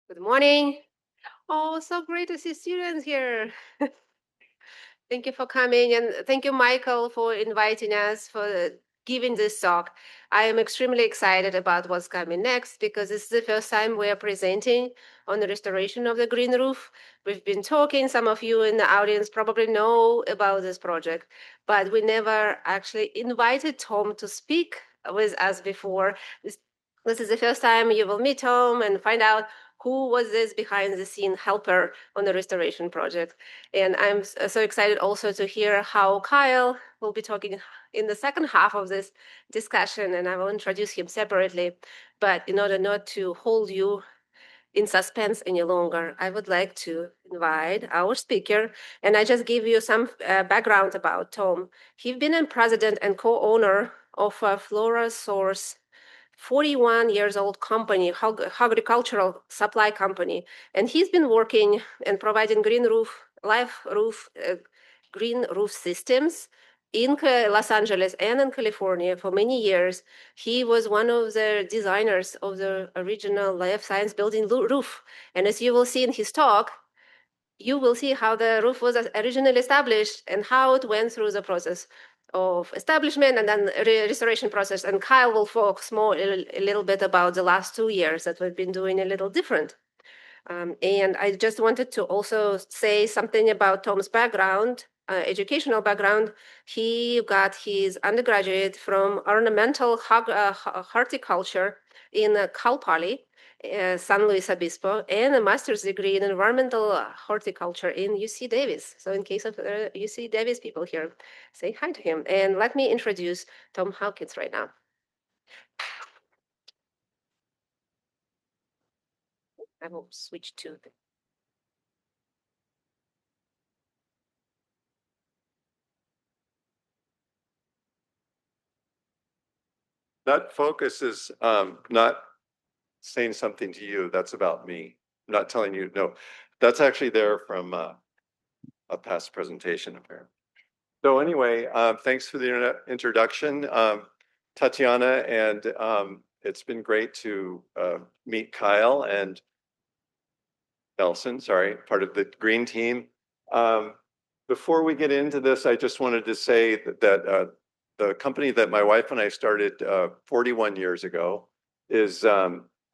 Good morning. Oh, so great to see students here. Thank you for coming, and thank you, Michael, for inviting us for giving this talk. I am extremely excited about what's coming next because this is the first time we are presenting on the restoration of the green roof. We've been talking, some of you in the audience probably know about this project, but we never actually invited Tom to speak with us before. This is the first time you will meet Tom and find out who was this behind the scene helper on the restoration project. And I'm so excited also to hear how Kyle will be talking in the second half of this discussion, and I will introduce him separately. But in order not to hold you in suspense any longer, I would like to invite our speaker, and I just give you some background about Tom. He's been a president and co-owner of a Flora Source 41 years old company, agricultural supply company, and he's been working and providing green roof systems in Los Angeles and in California for many years. He was one of the designers of the original life science building roof. And as you will see in his talk, you will see how the roof was originally established and how it went through the process of establishment and then restoration process. And Kyle will focus more a little bit about the last 2 years that we've been doing a little different. And I just wanted to also say something about Tom's background, educational background. He got his undergraduate from ornamental horticulture in Cal Poly, San Luis Obispo, and a master's degree in environmental horticulture in UC Davis. So in case of UC Davis people here, say hi to him. And let me introduce Tom Hawkins right now. I will switch to the That focus is not saying something to you. That's about me. I'm not telling you. No, that's actually there from a past presentation apparently. So anyway, thanks for the introduction, Tatiana, and it's been great to meet Kyle and Nelson, sorry, part of the green team. Before we get into this, I just wanted to say that the company that my wife and I started 41 years ago is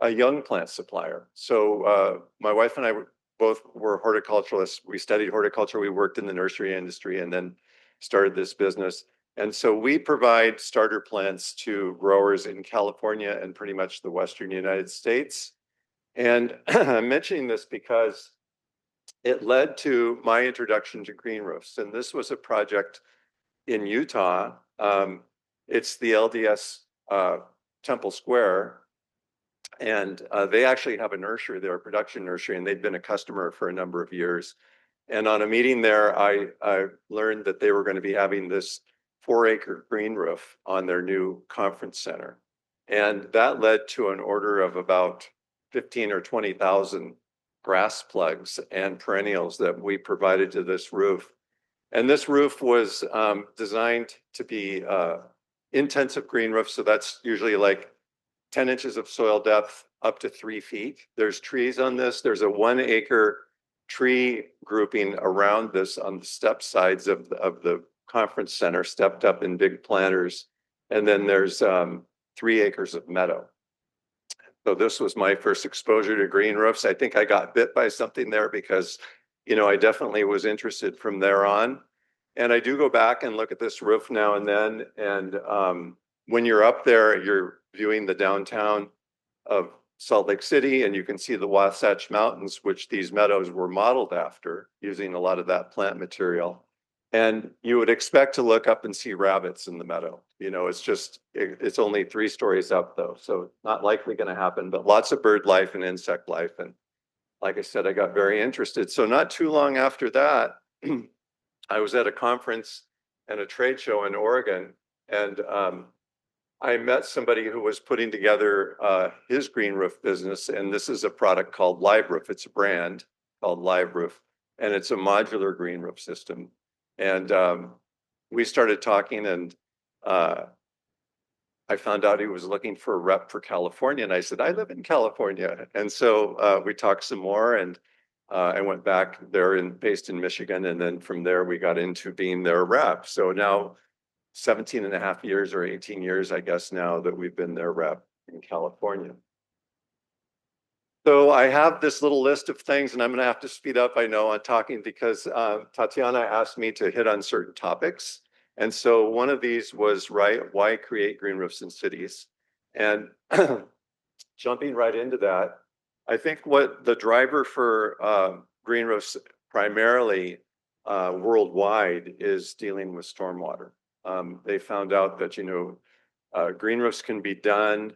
a young plant supplier. So my wife and I both were horticulturalists. We studied horticulture. We worked in the nursery industry and then started this business. And so we provide starter plants to growers in California and pretty much the Western United States. And I'm mentioning this because it led to my introduction to green roofs. And this was a project in Utah. It's the LDS Temple Square. And they actually have a nursery there, a production nursery, and they'd been a customer for a number of years. And on a meeting there, I learned that they were going to be having this 4-acre green roof on their new conference center. And that led to an order of about 15 or 20,000 grass plugs and perennials that we provided to this roof. And this roof was designed to be intensive green roof. So that's usually like 10 inches of soil depth up to 3 feet. There's trees on this. There's a 1-acre tree grouping around this on the step sides of the conference center, stepped up in big planters. And then there's 3 acres of meadow. So this was my first exposure to green roofs. I think I got bit by something there because, you know, I definitely was interested from there on. And I do go back and look at this roof now and then. And when you're up there, you're viewing the downtown of Salt Lake City, and you can see the Wasatch Mountains, which these meadows were modeled after, using a lot of that plant material. And you would expect to look up and see rabbits in the meadow. You know, it's only 3 stories up though, so not likely going to happen, but lots of bird life and insect life. And like I said, I got very interested. So not too long after that, I was at a conference and a trade show in Oregon, and I met somebody who was putting together his green roof business. And this is a product called Live Roof. It's a brand called Live Roof, and it's a modular green roof system. And we started talking, and I found out he was looking for a rep for California, and I said, I live in California. And so we talked some more, and I went back there based in Michigan. And then from there, we got into being their rep. So now 17 and a half years or 18 years, I guess now that we've been their rep in California. So I have this little list of things, and I'm going to have to speed up, I know, on talking because Tatiana asked me to hit on certain topics. And so one of these was, right, why create green roofs in cities? And jumping right into that, I think what the driver for green roofs primarily worldwide is dealing with stormwater. They found out that, green roofs can be done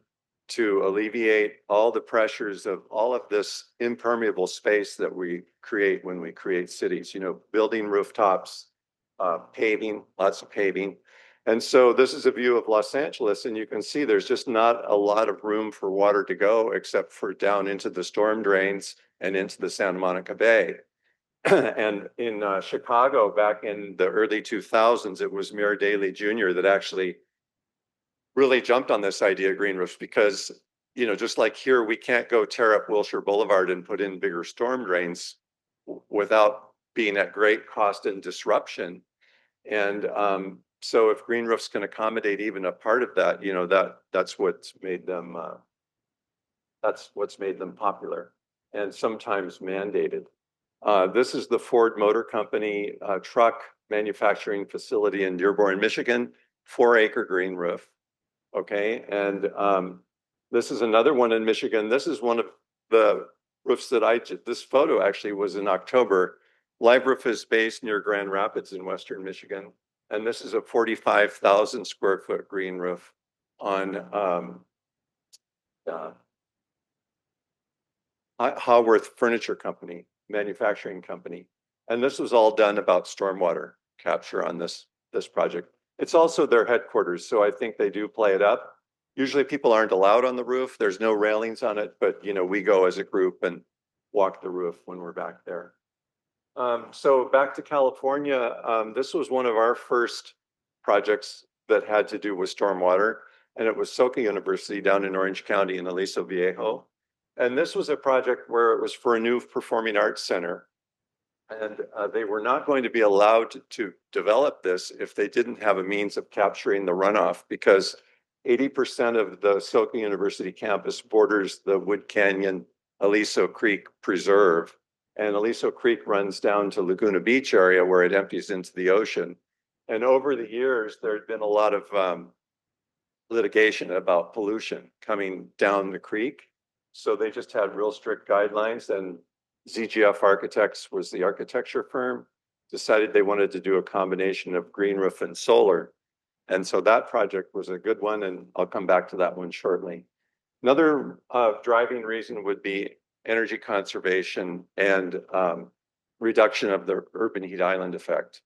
to alleviate all the pressures of all of this impermeable space that we create when we create cities, building rooftops, paving, lots of paving. And so this is a view of Los Angeles, and you can see there's just not a lot of room for water to go except for down into the storm drains and into the Santa Monica Bay. And in Chicago, back in the early 2000s, it was Mayor Daley Jr. that actually really jumped on this idea of green roofs because, just like here, we can't go tear up Wilshire Boulevard and put in bigger storm drains without being at great cost and disruption. And so if green roofs can accommodate even a part of that, that's what's made them popular and sometimes mandated. This is the Ford Motor Company truck manufacturing facility in Dearborn, Michigan, 4-acre green roof. Okay, and this is another one in Michigan. This is one of the roofs that this photo actually was in October. Live Roof is based near Grand Rapids in Western Michigan. And this is a 45,000 square foot green roof on Haworth Furniture Company, manufacturing company. And this was all done about stormwater capture on this project. It's also their headquarters, so I think they do play it up. Usually people aren't allowed on the roof. There's no railings on it, but we go as a group and walk the roof when we're back there. So back to California, this was one of our first projects that had to do with stormwater, and it was Soka University down in Orange County in Aliso Viejo. And this was a project where it was for a new performing arts center. And they were not going to be allowed to develop this if they didn't have a means of capturing the runoff, because 80% of the Soka University campus borders the Wood Canyon Aliso Creek Preserve. And Aliso Creek runs down to Laguna Beach area where it empties into the ocean. And over the years, there had been a lot of litigation about pollution coming down the creek. So they just had real strict guidelines, and ZGF Architects was the architecture firm, decided they wanted to do a combination of green roof and solar. And so that project was a good one, and I'll come back to that one shortly. Another driving reason would be energy conservation and reduction of the urban heat island effect.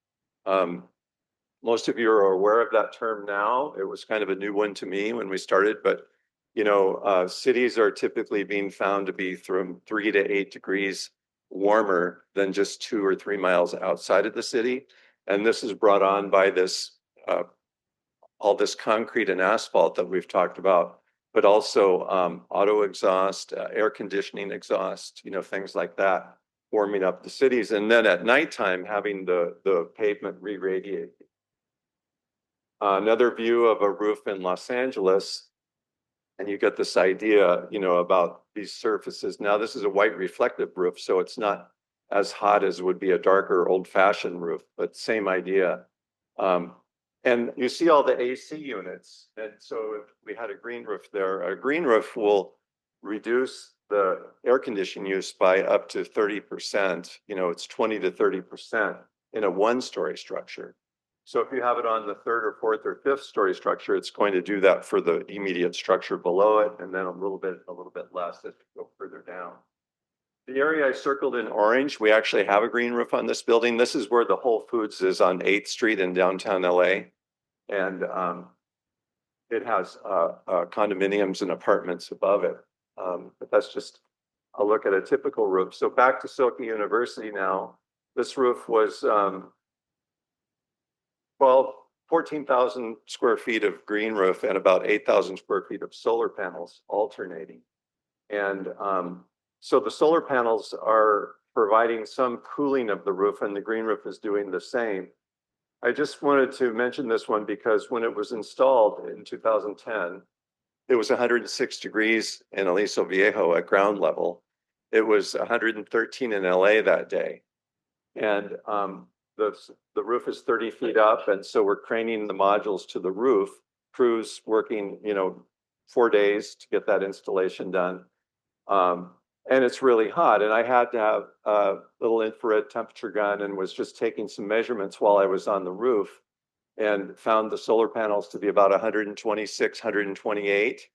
Most of you are aware of that term now. It was kind of a new one to me when we started, but cities are typically being found to be from 3 to 8 degrees warmer than just 2 or 3 miles outside of the city. And this is brought on by this, all this concrete and asphalt that we've talked about, but also auto exhaust, air conditioning exhaust, things like that, warming up the cities. And then at nighttime, having the pavement re-radiate. Another view of a roof in Los Angeles, and you get this idea, about these surfaces. Now, this is a white reflective roof, so it's not as hot as would be a darker old-fashioned roof, but same idea. And you see all the AC units. And so if we had a green roof there, a green roof will reduce the air conditioning use by up to 30%. It's 20 to 30% in a one-story structure. So if you have it on the 3rd or 4th or 5th story structure, it's going to do that for the immediate structure below it, and then a little bit less as you go further down. The area I circled in orange, we actually have a green roof on this building. This is where the Whole Foods is on 8th Street in downtown LA. And it has condominiums and apartments above it. But that's just a look at a typical roof. So back to Soka University now. This roof was 12 14,000 square feet of green roof and about 8,000 square feet of solar panels alternating. And so the solar panels are providing some cooling of the roof, and the green roof is doing the same. I just wanted to mention this one because when it was installed in 2010, it was 106 degrees in Aliso Viejo at ground level. It was 113 in LA that day. And the roof is 30 feet up, and so we're craning the modules to the roof. Crews working, 4 days to get that installation done. And it's really hot, and I had to have a little infrared temperature gun and was just taking some measurements while I was on the roof and found the solar panels to be about 126, 128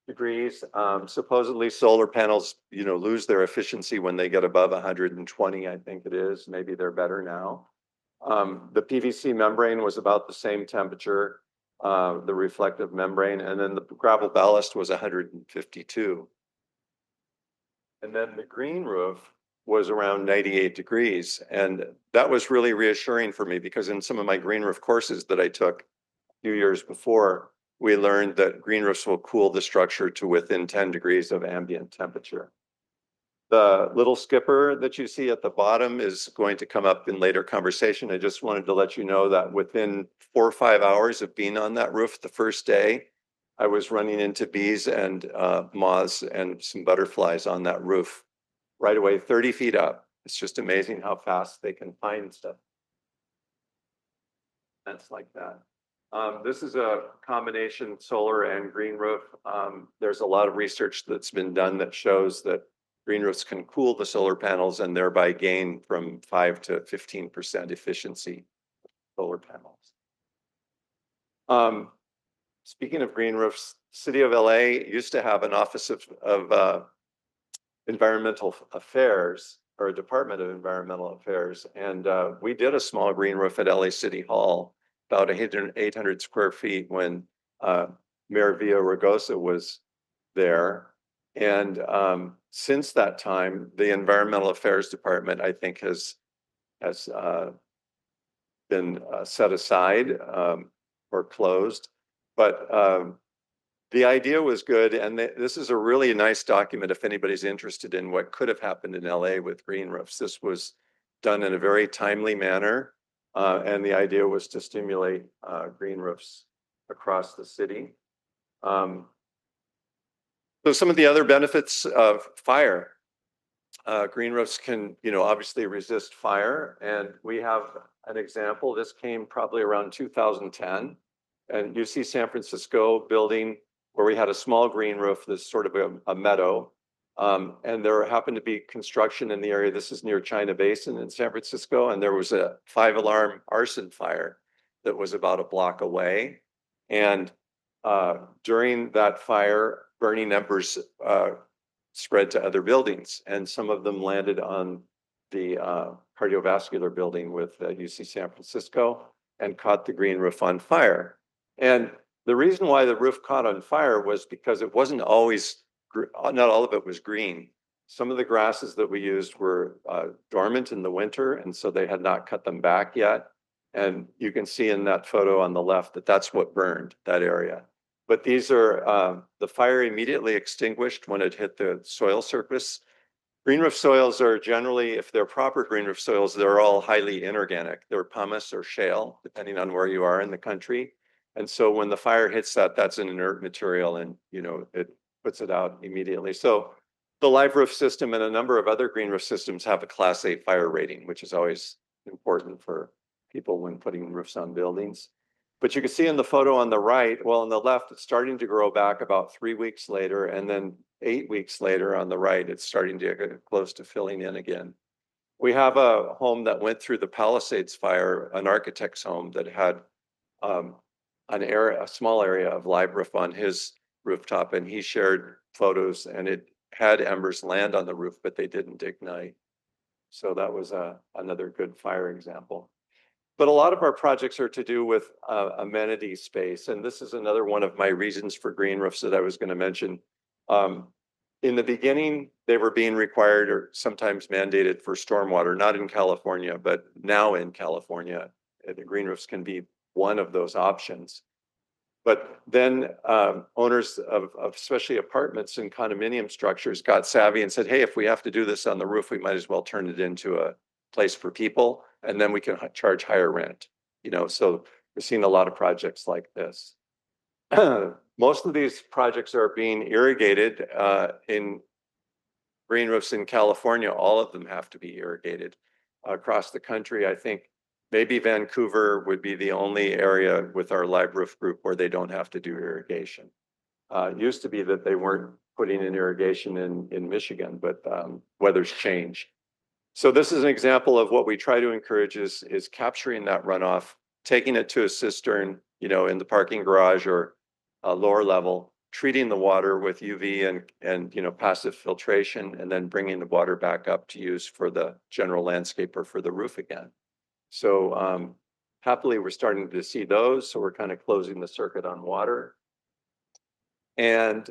degrees. Supposedly solar panels, lose their efficiency when they get above 120, I think it is. Maybe they're better now. The PVC membrane was about the same temperature, the reflective membrane, and then the gravel ballast was 152. And then the green roof was around 98 degrees. And that was really reassuring for me because in some of my green roof courses that I took a few years before, we learned that green roofs will cool the structure to within 10 degrees of ambient temperature. The little skipper that you see at the bottom is going to come up in later conversation. I just wanted to let you know that within 4 or 5 hours of being on that roof the first day, I was running into bees and moths and some butterflies on that roof right away, 30 feet up. It's just amazing how fast they can find stuff. That's like that. This is a combination solar and green roof. There's a lot of research that's been done that shows that green roofs can cool the solar panels and thereby gain from 5 to 15% efficiency of solar panels. Speaking of green roofs, City of LA used to have an Office of Environmental Affairs, or a Department of Environmental Affairs. And we did a small green roof at LA City Hall, about 800 square feet when Mayor Villaraigosa was there. And since that time, the Environmental Affairs Department, I think, has been set aside or closed. But the idea was good, and this is a really nice document if anybody's interested in what could have happened in LA with green roofs. This was done in a very timely manner, and the idea was to stimulate green roofs across the city. So some of the other benefits of fire. Green roofs can, obviously resist fire, and we have an example. This came probably around 2010, and you see San Francisco building where we had a small green roof that's sort of a meadow. And there happened to be construction in the area. This is near China Basin in San Francisco. And there was a 5-alarm arson fire that was about a block away. And during that fire, burning embers spread to other buildings. And some of them landed on the cardiovascular building with UC San Francisco and caught the green roof on fire. And the reason why the roof caught on fire was because it wasn't always, not all of it was green. Some of the grasses that we used were dormant in the winter, and so they had not cut them back yet. And you can see in that photo on the left that that's what burned that area. But these are, the fire immediately extinguished when it hit the soil surface. Green roof soils are generally, if they're proper green roof soils, they're all highly inorganic. They're pumice or shale, depending on where you are in the country. And so when the fire hits that, that's an inert material and, it puts it out immediately. So the live roof system and a number of other green roof systems have a Class A fire rating, which is always important for people when putting roofs on buildings. But you can see in the photo on the right, well, on the left, it's starting to grow back about 3 weeks later. And then 8 weeks later on the right, it's starting to get close to filling in again. We have a home that went through the Palisades fire, an architect's home that had a small area of live roof on his rooftop, and he shared photos, and it had embers land on the roof, but they didn't ignite. So that was another good fire example. But a lot of our projects are to do with amenity space, and this is another one of my reasons for green roofs that I was going to mention. In the beginning, they were being required or sometimes mandated for stormwater, not in California, but now in California, the green roofs can be one of those options. But then owners of especially apartments and condominium structures got savvy and said, hey, if we have to do this on the roof, we might as well turn it into a place for people, and then we can charge higher rent. So we're seeing a lot of projects like this. Most of these projects are being irrigated in green roofs in California. All of them have to be irrigated across the country. I think maybe Vancouver would be the only area with our live roof group where they don't have to do irrigation. It used to be that they weren't putting in irrigation in Michigan, but weather's changed. So this is an example of what we try to encourage is capturing that runoff, taking it to a cistern, in the parking garage or a lower level, treating the water with UV and passive filtration, and then bringing the water back up to use for the general landscape or for the roof again. So happily, we're starting to see those. So we're kind of closing the circuit on water. And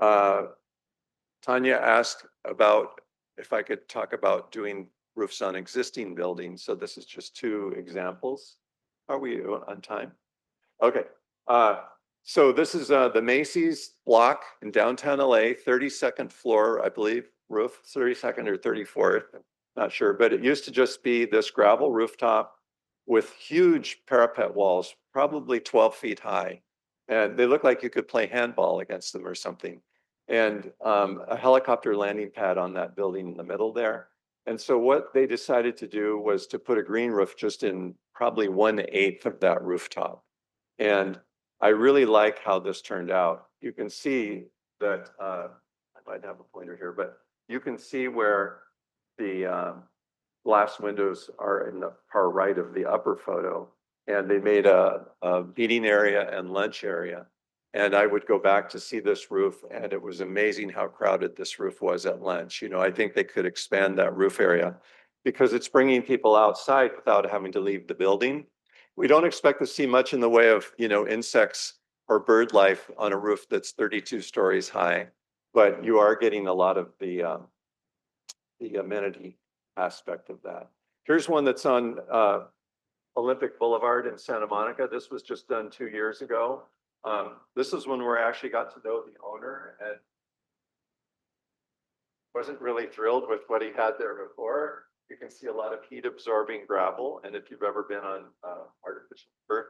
Tanya asked about if I could talk about doing roofs on existing buildings. So this is just two examples. Are we on time? Okay. So this is the Macy's block in downtown LA, 32nd floor, I believe, roof, 32nd or 34th, not sure. But it used to just be this gravel rooftop with huge parapet walls, probably 12 feet high. And they look like you could play handball against them or something. And a helicopter landing pad on that building in the middle there. And so what they decided to do was to put a green roof just in probably 1/8 of that rooftop. And I really like how this turned out. You can see that, I might have a pointer here, but you can see where the glass windows are in the far right of the upper photo. And they made a eating area and lunch area. And I would go back to see this roof, and it was amazing how crowded this roof was at lunch. I think they could expand that roof area because it's bringing people outside without having to leave the building. We don't expect to see much in the way of, insects or bird life on a roof that's 32 stories high, but you are getting a lot of the amenity aspect of that. Here's one that's on Olympic Boulevard in Santa Monica. This was just done 2 years ago. This is when we actually got to know the owner and wasn't really thrilled with what he had there before. You can see a lot of heat absorbing gravel. And if you've ever been on artificial turf,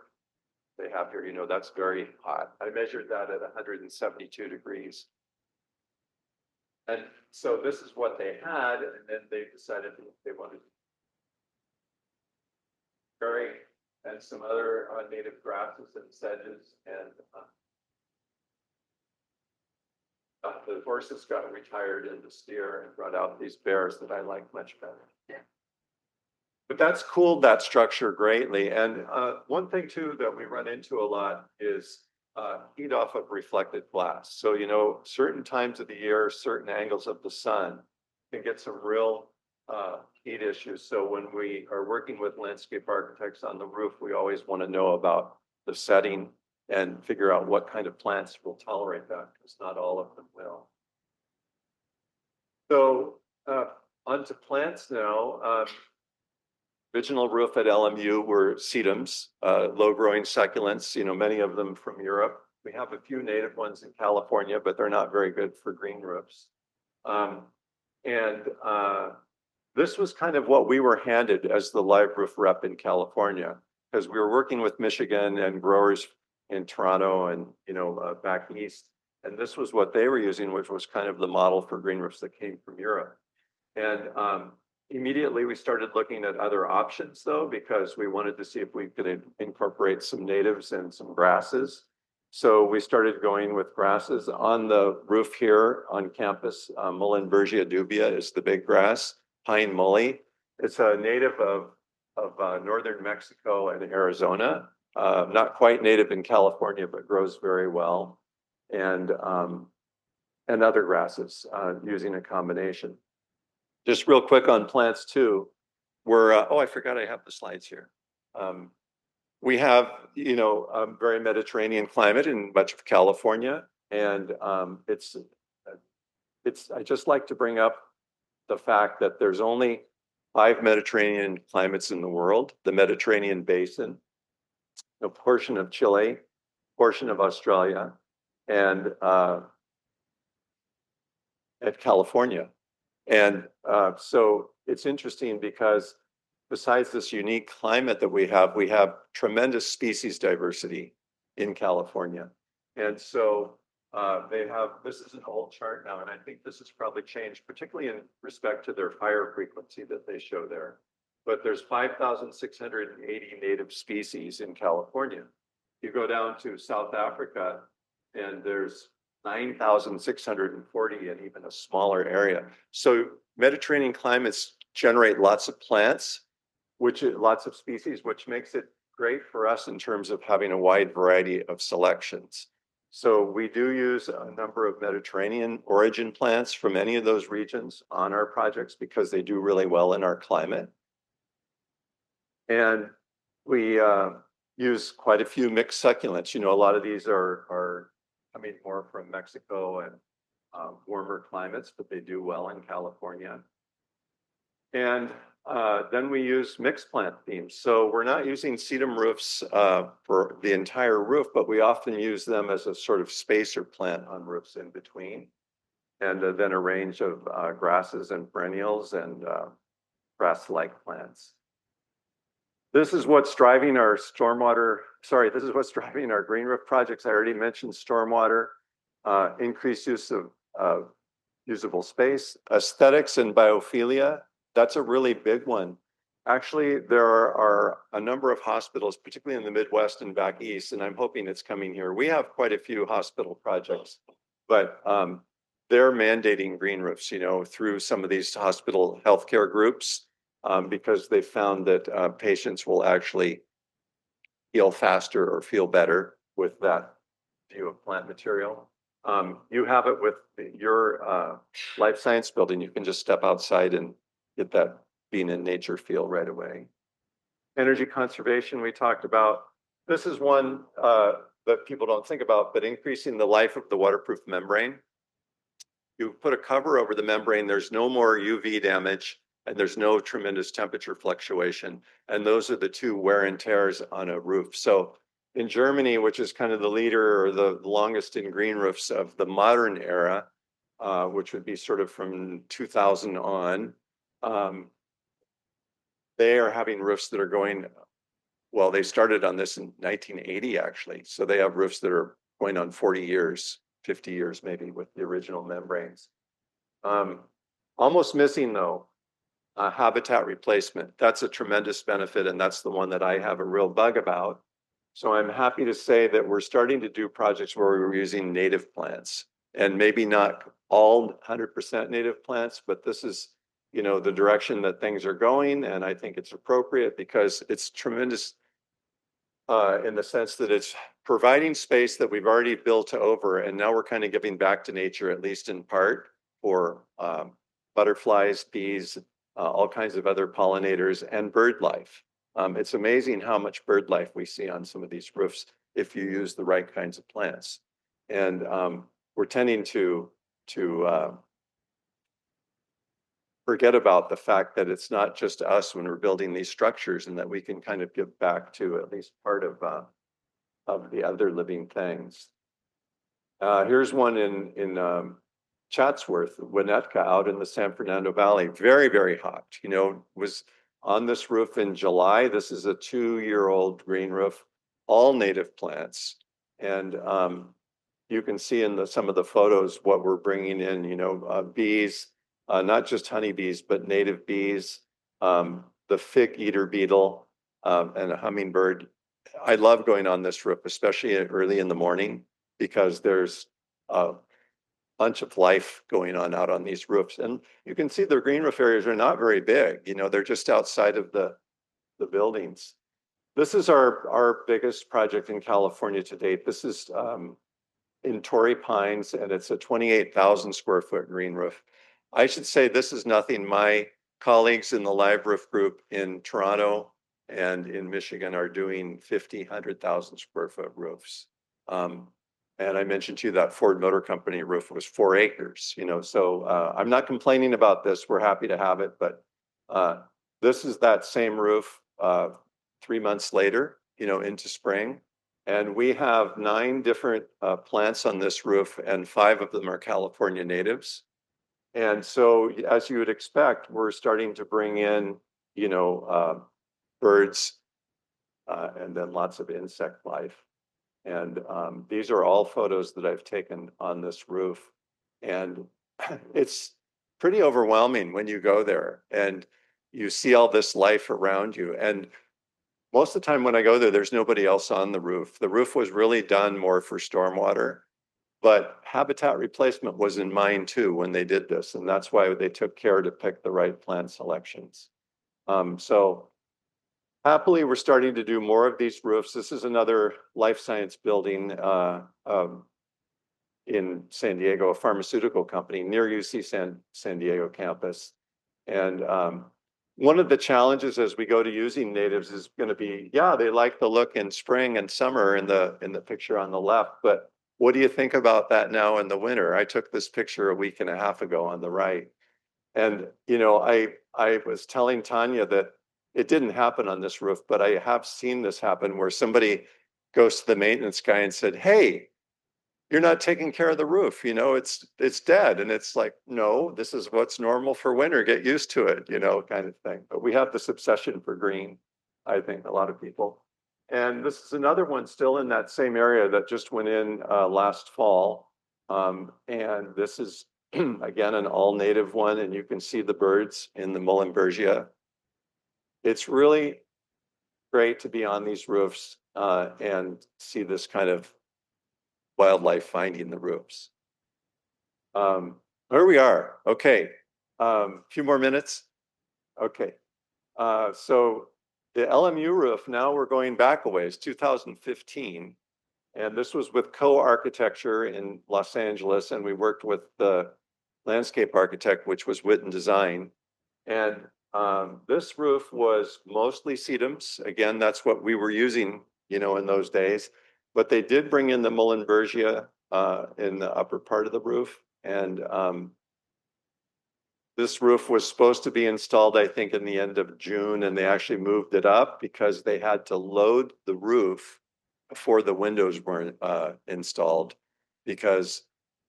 they have here, that's very hot. I measured that at 172 degrees. And so this is what they had. And then they decided they wanted very and some other native grasses and sedges, and the horses got retired in the steer and brought out these bears that I like much better. Yeah. But that's cooled that structure greatly. And one thing too that we run into a lot is heat off of reflected glass. So, certain times of the year, certain angles of the sun can get some real heat issues. So when we are working with landscape architects on the roof, we always want to know about the setting and figure out what kind of plants will tolerate that, because not all of them will. So onto plants now. Original roof at LMU were sedums, low-growing succulents, many of them from Europe. We have a few native ones in California, but they're not very good for green roofs. This was kind of what we were handed as the live roof rep in California, because we were working with Michigan and growers in Toronto and back east. And this was what they were using, which was kind of the model for green roofs that came from Europe. And immediately we started looking at other options though, because we wanted to see if we could incorporate some natives and some grasses. So we started going with grasses on the roof here on campus. Mullenbergia dubia is the big grass. Pine mully. It's a native of northern Mexico and Arizona. Not quite native in California, but grows very well. And other grasses using a combination. Just real quick on plants too. I forgot I have the slides here. We have, a very Mediterranean climate in much of California. And I just like to bring up the fact that there's only 5 Mediterranean climates in the world: the Mediterranean basin, a portion of Chile, portion of Australia, and at California. And so it's interesting because besides this unique climate that we have tremendous species diversity in California. And so they have, this is an old chart now, and I think this has probably changed, particularly in respect to their fire frequency that they show there. But there's 5,680 native species in California. You go down to South Africa, and there's 9,640 in even a smaller area. So Mediterranean climates generate lots of plants, lots of species, which makes it great for us in terms of having a wide variety of selections. So we do use a number of Mediterranean origin plants from any of those regions on our projects because they do really well in our climate. And we use quite a few mixed succulents. You know, a lot of these are coming more from Mexico and warmer climates, but they do well in California. And then we use mixed plant themes. So we're not using sedum roofs for the entire roof, but we often use them as a sort of spacer plant on roofs in between. And then a range of grasses and perennials and grass-like plants. This is what's driving our this is what's driving our green roof projects. I already mentioned stormwater, increased use of usable space, aesthetics and biophilia. That's a really big one. Actually, there are a number of hospitals, particularly in the Midwest and back east, and I'm hoping it's coming here. We have quite a few hospital projects, but they're mandating green roofs, you know, through some of these hospital healthcare groups. Because they found that patients will actually heal faster or feel better with that view of plant material. You have it with your life science building. You can just step outside and get that being in nature feel right away. Energy conservation we talked about. This is one that people don't think about, but increasing the life of the waterproof membrane. You put a cover over the membrane, there's no more UV damage, and there's no tremendous temperature fluctuation. And those are the two wear and tears on a roof. So in Germany, which is kind of the leader or the longest in green roofs of the modern era, which would be sort of from 2000 on, they are having roofs that are going, well, they started on this in 1980, actually. So they have roofs that are going on 40 years, 50 years maybe with the original membranes. Almost missing though, habitat replacement. That's a tremendous benefit, and that's the one that I have a real bug about. So I'm happy to say that we're starting to do projects where we're using native plants, and maybe not all 100% native plants, but this is, you know, the direction that things are going, and I think it's appropriate because it's tremendous in the sense that it's providing space that we've already built over, and now we're kind of giving back to nature, at least in part, for butterflies, bees, all kinds of other pollinators, and bird life. It's amazing how much bird life we see on some of these roofs if you use the right kinds of plants. And we're tending to forget about the fact that it's not just us when we're building these structures, and that we can kind of give back to at least part of the other living things. Here's one in Chatsworth, Winnetka, out in the San Fernando Valley. Very, very hot. You know, was on this roof in July. This is a 2-year-old green roof, all native plants. And you can see in some of the photos what we're bringing in, you know, bees, not just honeybees, but native bees, the fig eater beetle, and a hummingbird. I love going on this roof, especially early in the morning, because there's a bunch of life going on out on these roofs. And you can see the green roof areas are not very big. You know, they're just outside of the buildings. This is our biggest project in California to date. This is in Torrey Pines, and it's a 28,000 square foot green roof. I should say this is nothing. My colleagues in the live roof group in Toronto and in Michigan are doing 50, 100,000 square foot roofs. And I mentioned to you that Ford Motor Company roof was 4 acres, you know, so I'm not complaining about this. We're happy to have it, but this is that same roof 3 months later into spring. And we have 9 different plants on this roof, and 5 of them are California natives. And so, as you would expect, we're starting to bring in, birds, and then lots of insect life. And these are all photos that I've taken on this roof. And it's pretty overwhelming when you go there and you see all this life around you. And most of the time when I go there, there's nobody else on the roof. The roof was really done more for stormwater, but habitat replacement was in mind too when they did this. And that's why they took care to pick the right plant selections. So happily, we're starting to do more of these roofs. This is another life science building in San Diego, a pharmaceutical company near UC San Diego campus. And one of the challenges as we go to using natives is going to be, yeah, they like the look in spring and summer in the picture on the left, but what do you think about that now in the winter? I took this picture a week and a half ago on the right. And, I was telling Tanya that it didn't happen on this roof, but I have seen this happen where somebody goes to the maintenance guy and said, "Hey, you're not taking care of the roof, it's dead." And it's like, no, this is what's normal for winter. Get used to it, kind of thing. But we have this obsession for green, I think, a lot of people. And this is another one still in that same area that just went in last fall. And this is, again, an all native one. And you can see the birds in the Muhlenbergia. It's really great to be on these roofs and see this kind of wildlife finding the roofs. Here we are. Okay. A few more minutes. Okay. So the LMU roof, now we're going back a ways, 2015. And this was with co-architecture in Los Angeles. And we worked with the landscape architect, which was Witten Design. And this roof was mostly sedums. Again, that's what we were using, in those days. But they did bring in the Muhlenbergia in the upper part of the roof. And this roof was supposed to be installed, I think, in the end of June, and they actually moved it up because they had to load the roof before the windows were installed, because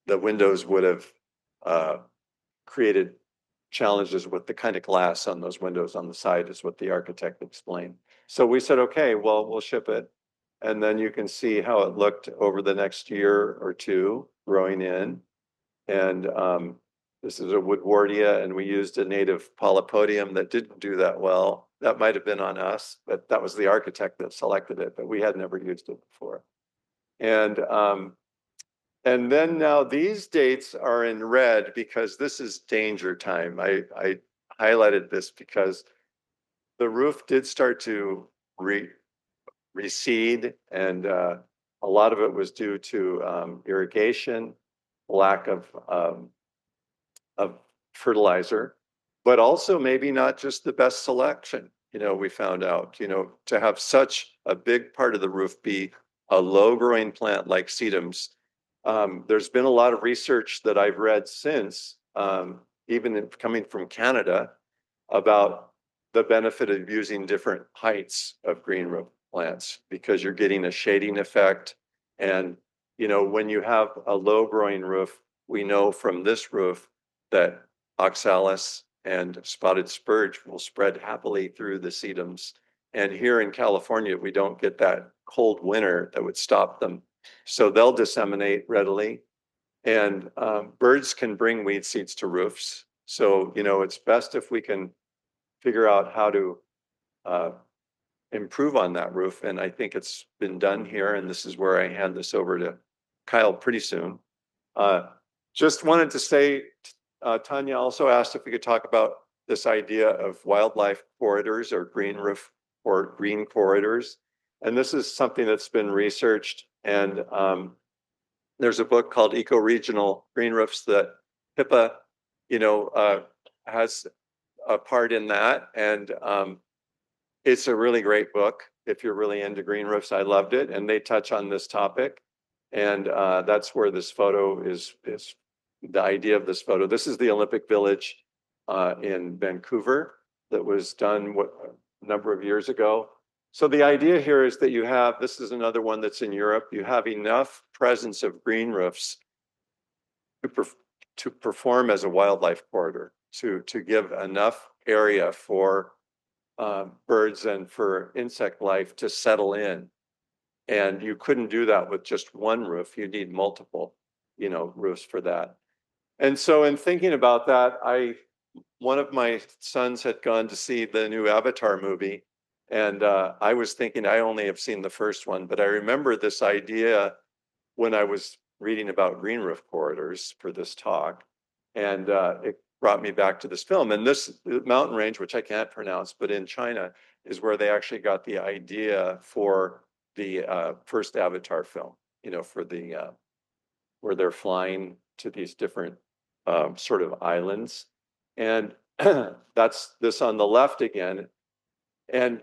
the windows would have created challenges with the kind of glass on those windows on the side, is what the architect explained. So we said, okay, well, we'll ship it. And then you can see how it looked over the next year or two growing in. And this is a woodwardia, and we used a native polypodium that didn't do that well. That might have been on us, but that was the architect that selected it, but we had never used it before. And then now these dates are in red because this is danger time. I highlighted this because the roof did start to recede, and a lot of it was due to irrigation, lack of fertilizer, but also maybe not just the best selection. We found out, to have such a big part of the roof be a low growing plant like sedums. There's been a lot of research that I've read since, even coming from Canada, about the benefit of using different heights of green roof plants, because you're getting a shading effect. And, when you have a low growing roof, we know from this roof that oxalis and spotted spurge will spread happily through the sedums. And here in California, we don't get that cold winter that would stop them. So they'll disseminate readily. And birds can bring weed seeds to roofs. So, it's best if we can figure out how to improve on that roof. And I think it's been done here. And this is where I hand this over to Kyle pretty soon. Just wanted to say, Tanya also asked if we could talk about this idea of wildlife corridors or green roof or green corridors. And this is something that's been researched. And there's a book called Eco-Regional Green Roofs that HIPAA, has a part in that. And it's a really great book if you're really into green roofs. I loved it. And they touch on this topic. And that's where this photo is the idea of this photo. This is the Olympic Village in Vancouver that was done a number of years ago. So the idea here is that you have, this is another one that's in Europe, you have enough presence of green roofs to perform as a wildlife corridor, to give enough area for birds and for insect life to settle in. And you couldn't do that with just one roof. You need multiple, roofs for that. And so in thinking about that, one of my sons had gone to see the new Avatar movie. And I was thinking, I only have seen the first one, but I remember this idea when I was reading about green roof corridors for this talk. And it brought me back to this film. And this mountain range, which I can't pronounce, but in China, is where they actually got the idea for the first Avatar film, for the where they're flying to these different sort of islands. And that's this on the left again. And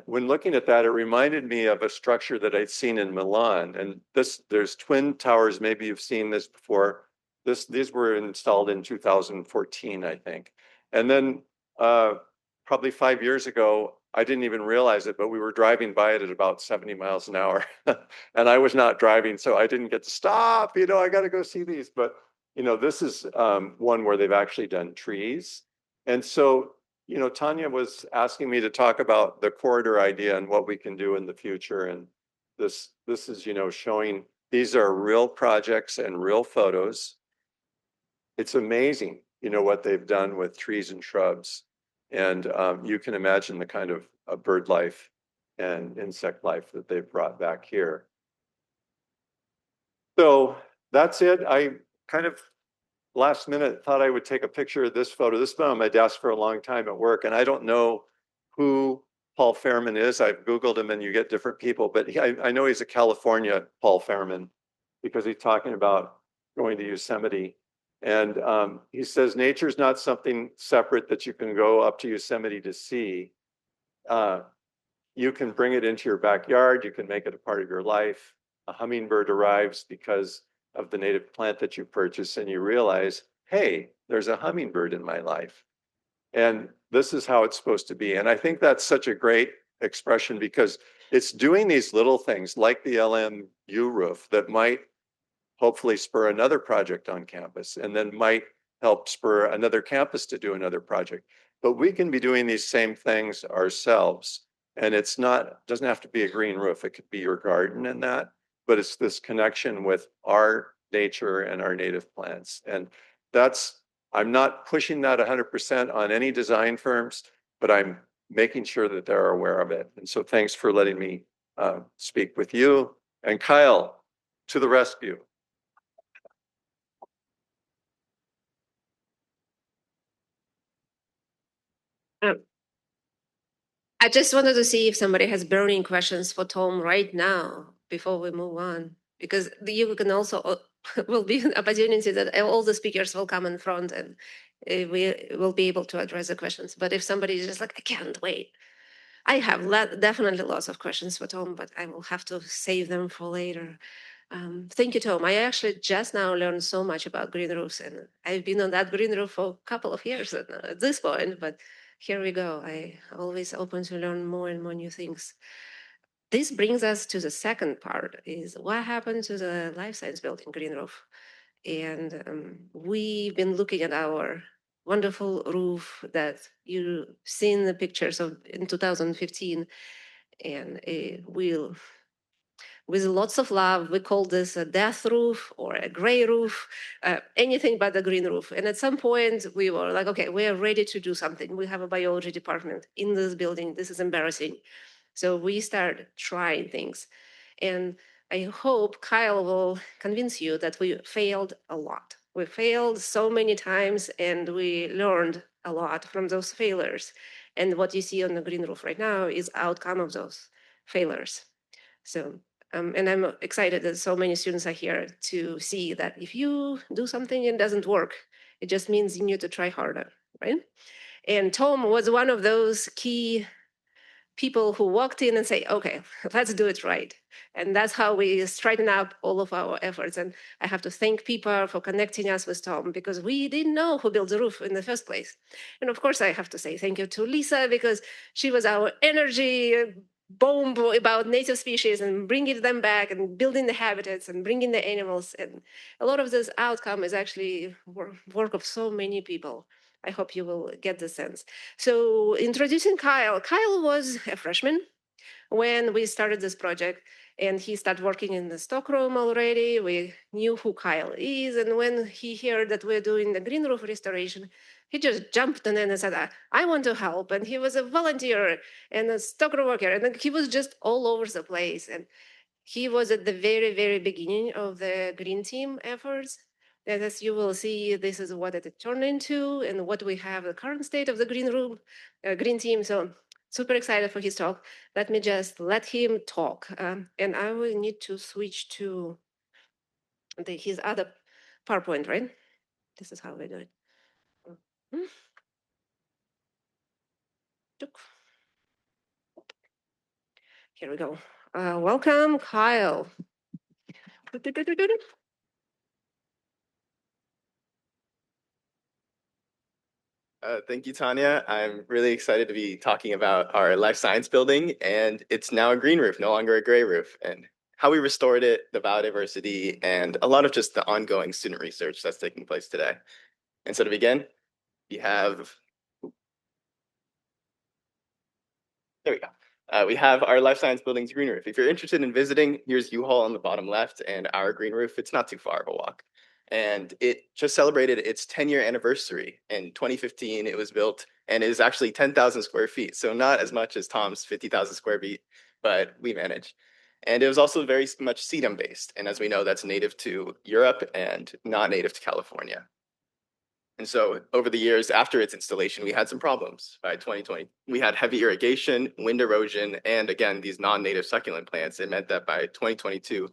when looking at that, it reminded me of a structure that I'd seen in Milan. And there's twin towers. Maybe you've seen this before. These were installed in 2014, I think. And then probably 5 years ago, I didn't even realize it, but we were driving by it at about 70 miles an hour. And I was not driving, so I didn't get to stop. I got to go see these. But, this is one where they've actually done trees. And so, Tanya was asking me to talk about the corridor idea and what we can do in the future. And this is, showing these are real projects and real photos. It's amazing, what they've done with trees and shrubs. And you can imagine the kind of bird life and insect life that they've brought back here. So that's it. I kind of last minute thought I would take a picture of this photo. This has been on my desk for a long time at work, and I don't know who Paul Fairman is. I've Googled him and you get different people, but I know he's a California Paul Fairman because he's talking about going to Yosemite. And he says, nature's not something separate that you can go up to Yosemite to see. You can bring it into your backyard. You can make it a part of your life. A hummingbird arrives because of the native plant that you purchase, and you realize, hey, there's a hummingbird in my life. And this is how it's supposed to be. And I think that's such a great expression because it's doing these little things like the LMU roof that might hopefully spur another project on campus and then might help spur another campus to do another project. But we can be doing these same things ourselves. And doesn't have to be a green roof. It could be your garden and that, but it's this connection with our nature and our native plants. And I'm not pushing that 100% on any design firms, but I'm making sure that they're aware of it. And so thanks for letting me speak with you. And Kyle, to the rescue. Um, I just wanted to see if somebody has burning questions for Tom right now before we move on, because you can also will be an opportunity that all the speakers will come in front and we will be able to address the questions. But if somebody is just like, I can't wait, I have definitely lots of questions for Tom, but I will have to save them for later. Thank you, Tom. I actually just now learned so much about green roofs, and I've been on that green roof for a couple of years at this point, but here we go. I always open to learn more and more new things. This brings us to the second part, is what happened to the life science building green roof? And we've been looking at our wonderful roof that you've seen the pictures of in 2015, and we'll with lots of love. We call this a death roof or a gray roof, anything but a green roof. And at some point, we were like, okay, we are ready to do something. We have a biology department in this building. This is embarrassing. So we started trying things. And I hope Kyle will convince you that we failed a lot. We failed so many times and we learned a lot from those failures. And what you see on the green roof right now is outcome of those failures. So and I'm excited that so many students are here to see that if you do something and it doesn't work, it just means you need to try harder, right? And Tom was one of those key people who walked in and say, okay, let's do it right. And that's how we straighten out all of our efforts. And I have to thank people for connecting us with Tom because we didn't know who built the roof in the first place. And of course, I have to say thank you to Lisa because she was our energy bomb about native species and bringing them back and building the habitats and bringing the animals. And a lot of this outcome is actually work of so many people. I hope you will get the sense. So introducing Kyle. Kyle was a freshman when we started this project, and he started working in the stockroom already. We knew who Kyle is, and when he heard that we're doing the green roof restoration, he just jumped in and said, I want to help. And he was a volunteer and a stockroom worker, and he was just all over the place. And he was at the very, very beginning of the green team efforts. And as you will see, this is what it turned into and what we have the current state of the green room, green team. So super excited for his talk. Let me just let him talk. And I will need to switch to his other PowerPoint, right? This is how we do it. Mhm. Here we go. Welcome, Kyle. Thank you, Tanya. I'm really excited to be talking about our life science building, and it's now a green roof, no longer a gray roof, and how we restored it, the biodiversity, and a lot of just the ongoing student research that's taking place today. And so to begin, we have, there we go. We have our life science building's green roof. If you're interested in visiting, here's U-Haul on the bottom left and our green roof. It's not too far of a walk. And it just celebrated its 10-year anniversary. In 2015, it was built and is actually 10,000 square feet. So not as much as Tom's 50,000 square feet, but we managed. And it was also very much sedum-based. And as we know, that's native to Europe and not native to California. And so over the years after its installation, we had some problems. By 2020, we had heavy irrigation, wind erosion, and again, these non-native succulent plants. It meant that by 2022,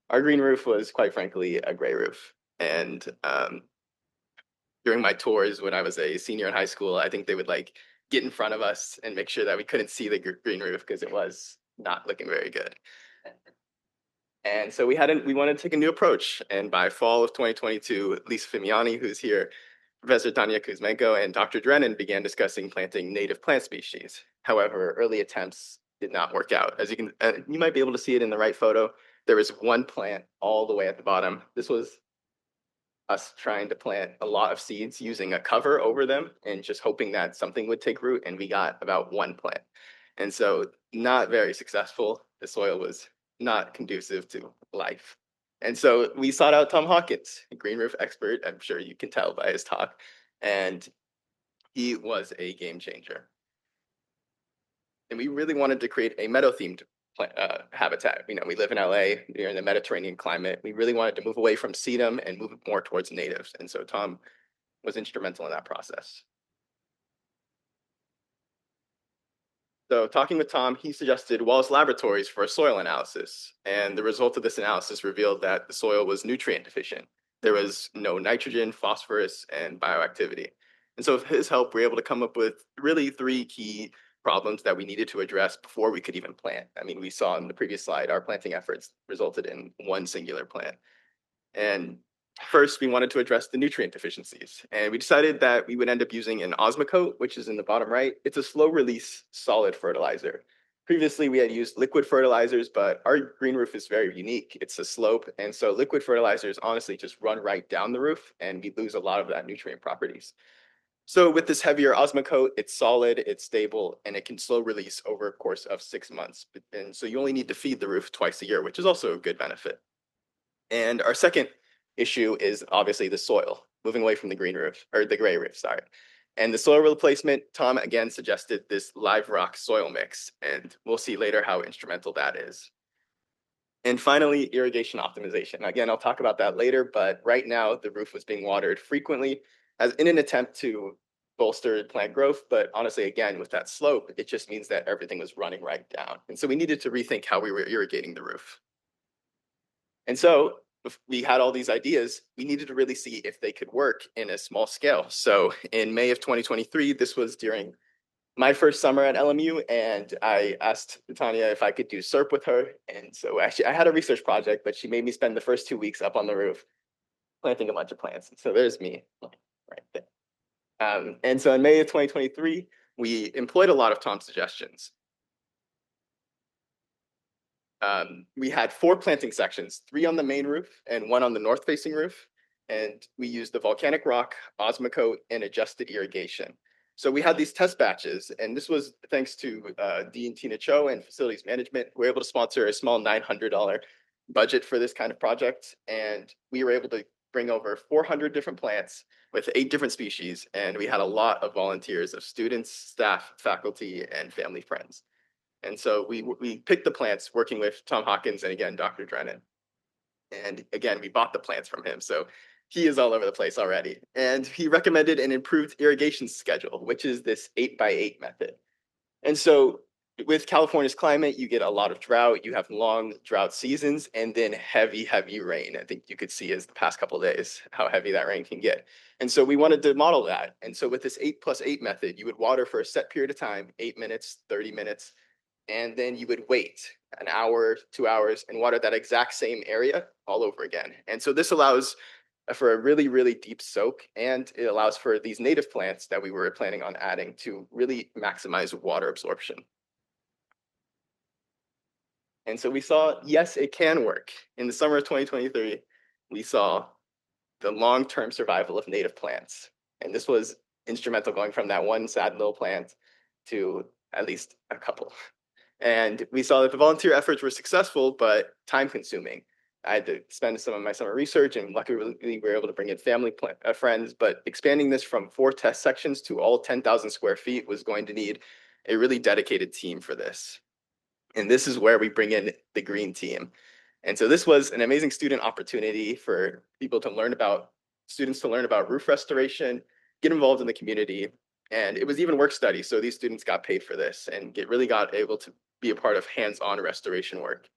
our green roof was quite frankly a gray roof. And during my tours when I was a senior in high school, I think they would like get in front of us and make sure that we couldn't see the green roof because it was not looking very good. And so we wanted to take a new approach. And by fall of 2022, Lisa Fimiani, who's here, Professor Tanya Kuzmenko, and Dr. Drennan began discussing planting native plant species. However, early attempts did not work out. As you might be able to see it in the right photo, there was one plant all the way at the bottom. This was us trying to plant a lot of seeds using a cover over them and just hoping that something would take root, and we got about one plant. And so not very successful. The soil was not conducive to life. And so we sought out Tom Hawkins, a green roof expert. I'm sure you can tell by his talk. And he was a game changer. And we really wanted to create a meadow-themed habitat. You know, we live in LA, we're in the Mediterranean climate. We really wanted to move away from sedum and move more towards natives. And so Tom was instrumental in that process. So talking with Tom, he suggested Wallace Laboratories for a soil analysis. And the result of this analysis revealed that the soil was nutrient deficient. There was no nitrogen, phosphorus, and bioactivity. And so with his help, we were able to come up with really three key problems that we needed to address before we could even plant. I mean, we saw in the previous slide, our planting efforts resulted in one singular plant. And first, we wanted to address the nutrient deficiencies. And we decided that we would end up using an Osmocote, which is in the bottom right. It's a slow release solid fertilizer. Previously, we had used liquid fertilizers, but our green roof is very unique. It's a slope. And so liquid fertilizers honestly just run right down the roof, and we lose a lot of that nutrient properties. So with this heavier Osmocote, it's solid, it's stable, and it can slow release over a course of 6 months. And so you only need to feed the roof twice a year, which is also a good benefit. And our second issue is obviously the soil, moving away from the green roof, or the gray roof, sorry. And the soil replacement, Tom again suggested this live rock soil mix, and we'll see later how instrumental that is. And finally, irrigation optimization. Again, I'll talk about that later, but right now the roof was being watered frequently as in an attempt to bolster plant growth. But honestly, again, with that slope, it just means that everything was running right down. And so we needed to rethink how we were irrigating the roof. And so we had all these ideas. We needed to really see if they could work in a small scale. So in May of 2023, this was during my first summer at LMU, and I asked Tanya if I could do SERP with her. And so actually I had a research project, but she made me spend the first 2 weeks up on the roof planting a bunch of plants. So there's me right there. And so in May of 2023, we employed a lot of Tom's suggestions. We had 4 planting sections, 3 on the main roof and 1 on the north-facing roof. And we used the volcanic rock, Osmocote, and adjusted irrigation. So we had these test batches, and this was thanks to Dean Tina Cho and facilities management. We were able to sponsor a small $900 budget for this kind of project, and we were able to bring over 400 different plants with 8 different species, and we had a lot of volunteers of students, staff, faculty, and family friends. And so we picked the plants working with Tom Hawkins and again, Dr. Drennan. And again, we bought the plants from him. So he is all over the place already. And he recommended an improved irrigation schedule, which is this 8x8 method. And so with California's climate, you get a lot of drought, you have long drought seasons, and then heavy, heavy rain. I think you could see as the past couple of days how heavy that rain can get. And so we wanted to model that. And so with this 8+8 method, you would water for a set period of time, 8 minutes, 30 minutes, and then you would wait an hour, 2 hours, and water that exact same area all over again. And so this allows for a really, really deep soak, and it allows for these native plants that we were planning on adding to really maximize water absorption. And so we saw, yes, it can work. In the summer of 2023, we saw the long-term survival of native plants. And this was instrumental, going from that one sad little plant to at least a couple. And we saw that the volunteer efforts were successful, but time consuming. I had to spend some of my summer research, and luckily we were able to bring in family friends, but expanding this from 4 test sections to all 10,000 square feet was going to need a really dedicated team for this. And this is where we bring in the green team. And so this was an amazing student opportunity for people to learn about, students to learn about roof restoration, get involved in the community. And it was even work study. So these students got paid for this and really got able to be a part of hands-on restoration work.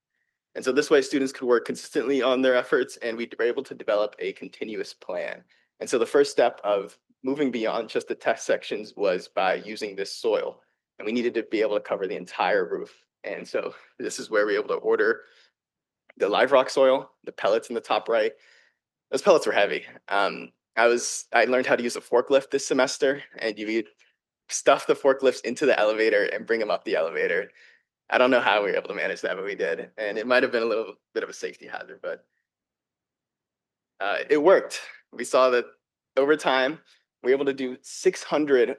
And so this way students could work consistently on their efforts, and we were able to develop a continuous plan. And so the first step of moving beyond just the test sections was by using this soil. And we needed to be able to cover the entire roof. And so this is where we were able to order the live rock soil, the pellets in the top right. Those pellets were heavy. I learned how to use a forklift this semester, and you would stuff the forklifts into the elevator and bring them up the elevator. I don't know how we were able to manage that, but we did. And it might have been a little bit of a safety hazard, but it worked. We saw that over time, we were able to do